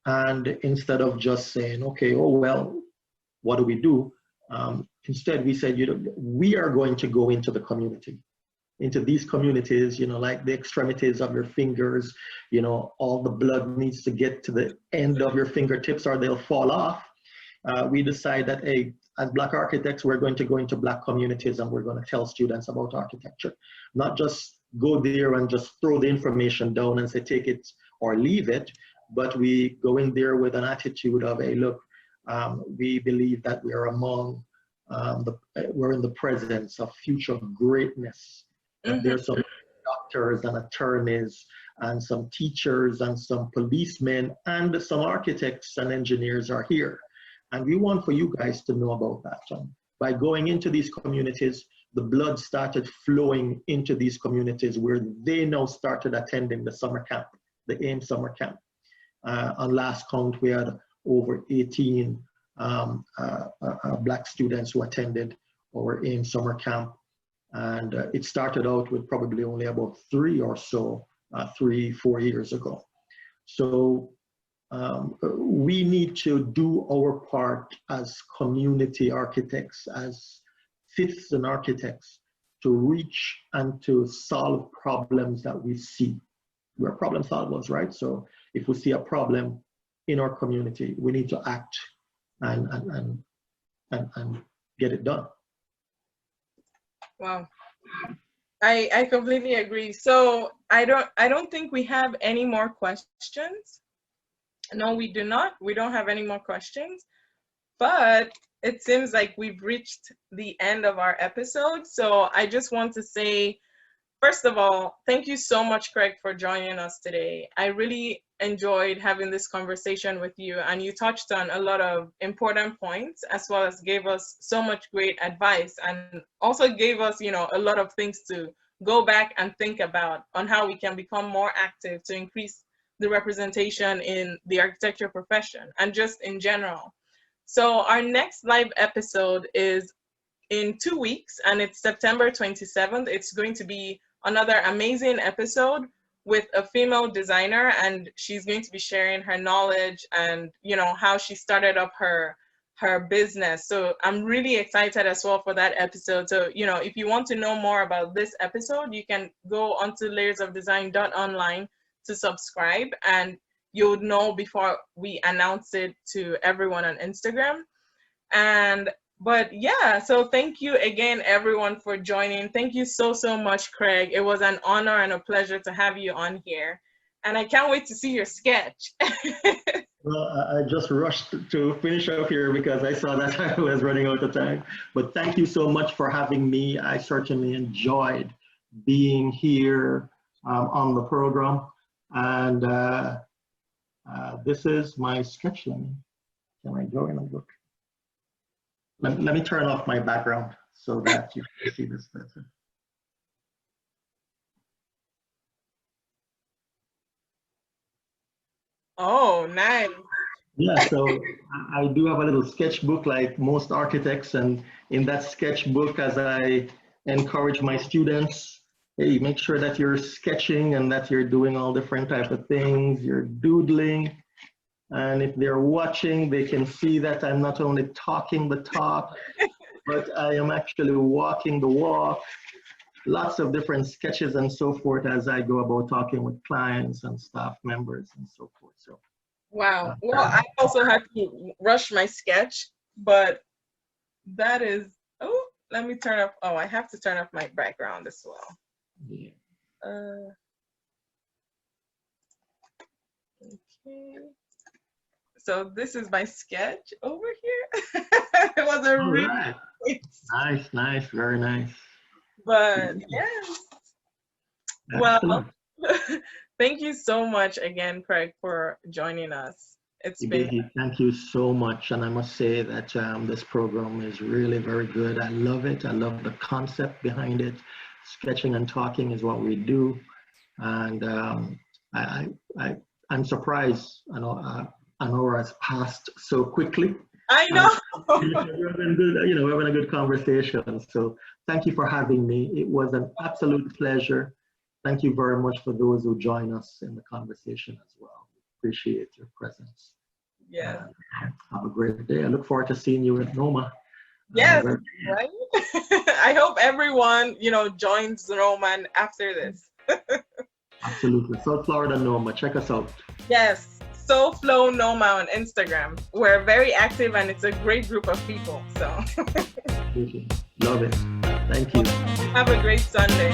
And instead of just saying, okay, oh, well, what do we do? Instead, we said, you know, we are going to go into the community, into these communities, you know, like the extremities of your fingers, you know, all the blood needs to get to the end of your fingertips or they'll fall off. We decide that, hey, as Black architects, we're going to go into Black communities and we're going to tell students about architecture, not just go there and just throw the information down and say, take it or leave it, but we go in there with an attitude of, hey, look, we believe that we are among, we're in the presence of future greatness. There's some doctors and attorneys and some teachers and some policemen and some architects and engineers are here. And we want for you guys to know about that. By going into these communities, the blood started flowing into these communities where they now started attending the summer camp, the AIM summer camp. On last count, we had over 18 Black students who attended our AIM summer camp. And it started out with probably only about 3 or so, 3-4 years ago. So we need to do our part as community architects, as citizen architects, to reach and to solve problems that we see. We're problem solvers, right? So if we see a problem in our community, we need to act and get it done. Wow. I completely agree. So I don't think we have any more questions. No, we do not. We don't have any more questions. But it seems like we've reached the end of our episode. So I just want to say, first of all, thank you so much, Craig, for joining us today. I really enjoyed having this conversation with you, and you touched on a lot of important points, as well as gave us so much great advice, and also gave us, a lot of things to go back and think about on how we can become more active to increase the representation in the architecture profession and just in general. So our next live episode is in 2 weeks, and it's September 27th. It's going to be another amazing episode with a female designer, and she's going to be sharing her knowledge and how she started up her business. So I'm really excited as well for that episode. So if you want to know more about this episode, you can go onto layersofdesign.online to subscribe, and you'll know before we announce it to everyone on Instagram. But yeah, so thank you again, everyone, for joining. Thank you so much, Craig. It was an honor and a pleasure to have you on here. And I can't wait to see your sketch. Well, I just rushed to finish up here because I saw that I was running out of time. But thank you so much for having me. I certainly enjoyed being here on the program. And this is my sketch. Can I go in and look? Let me turn off my background so that you can see this better. Oh, nice. Yeah, so I do have a little sketchbook like most architects, and in that sketchbook, as I encourage my students, hey, make sure that you're sketching and that you're doing all different types of things, you're doodling. And if they're watching, they can see that I'm not only talking the talk, but I am actually walking the walk. Lots of different sketches and so forth as I go about talking with clients and staff members and so forth. So, wow. Well, I also had to rush my sketch, but that is, oh, let me turn off. Oh, I have to turn off my background as well. Yeah. Okay. So this is my sketch over here. It was a really nice, nice, very nice. But yes. Well, thank you so much again, Craig, for joining us. It's been. Thank you so much, and I must say that this program is really very good. I love it. I love the concept behind it. Sketching and talking is what we do, and I'm surprised. I know an hour has passed so quickly. I know. We're having a good conversation. So thank you for having me. It was an absolute pleasure. Thank you very much for those who join us in the conversation as well. Appreciate your presence. Yeah. Have a great day. I look forward to seeing you at NOMA. Yes, right? I hope everyone, joins NOMA after this. Absolutely. South Florida NOMA. Check us out. Yes. SoFlow NOMA on Instagram. We're very active, and it's a great group of people. So love it. Thank you. Have a great Sunday.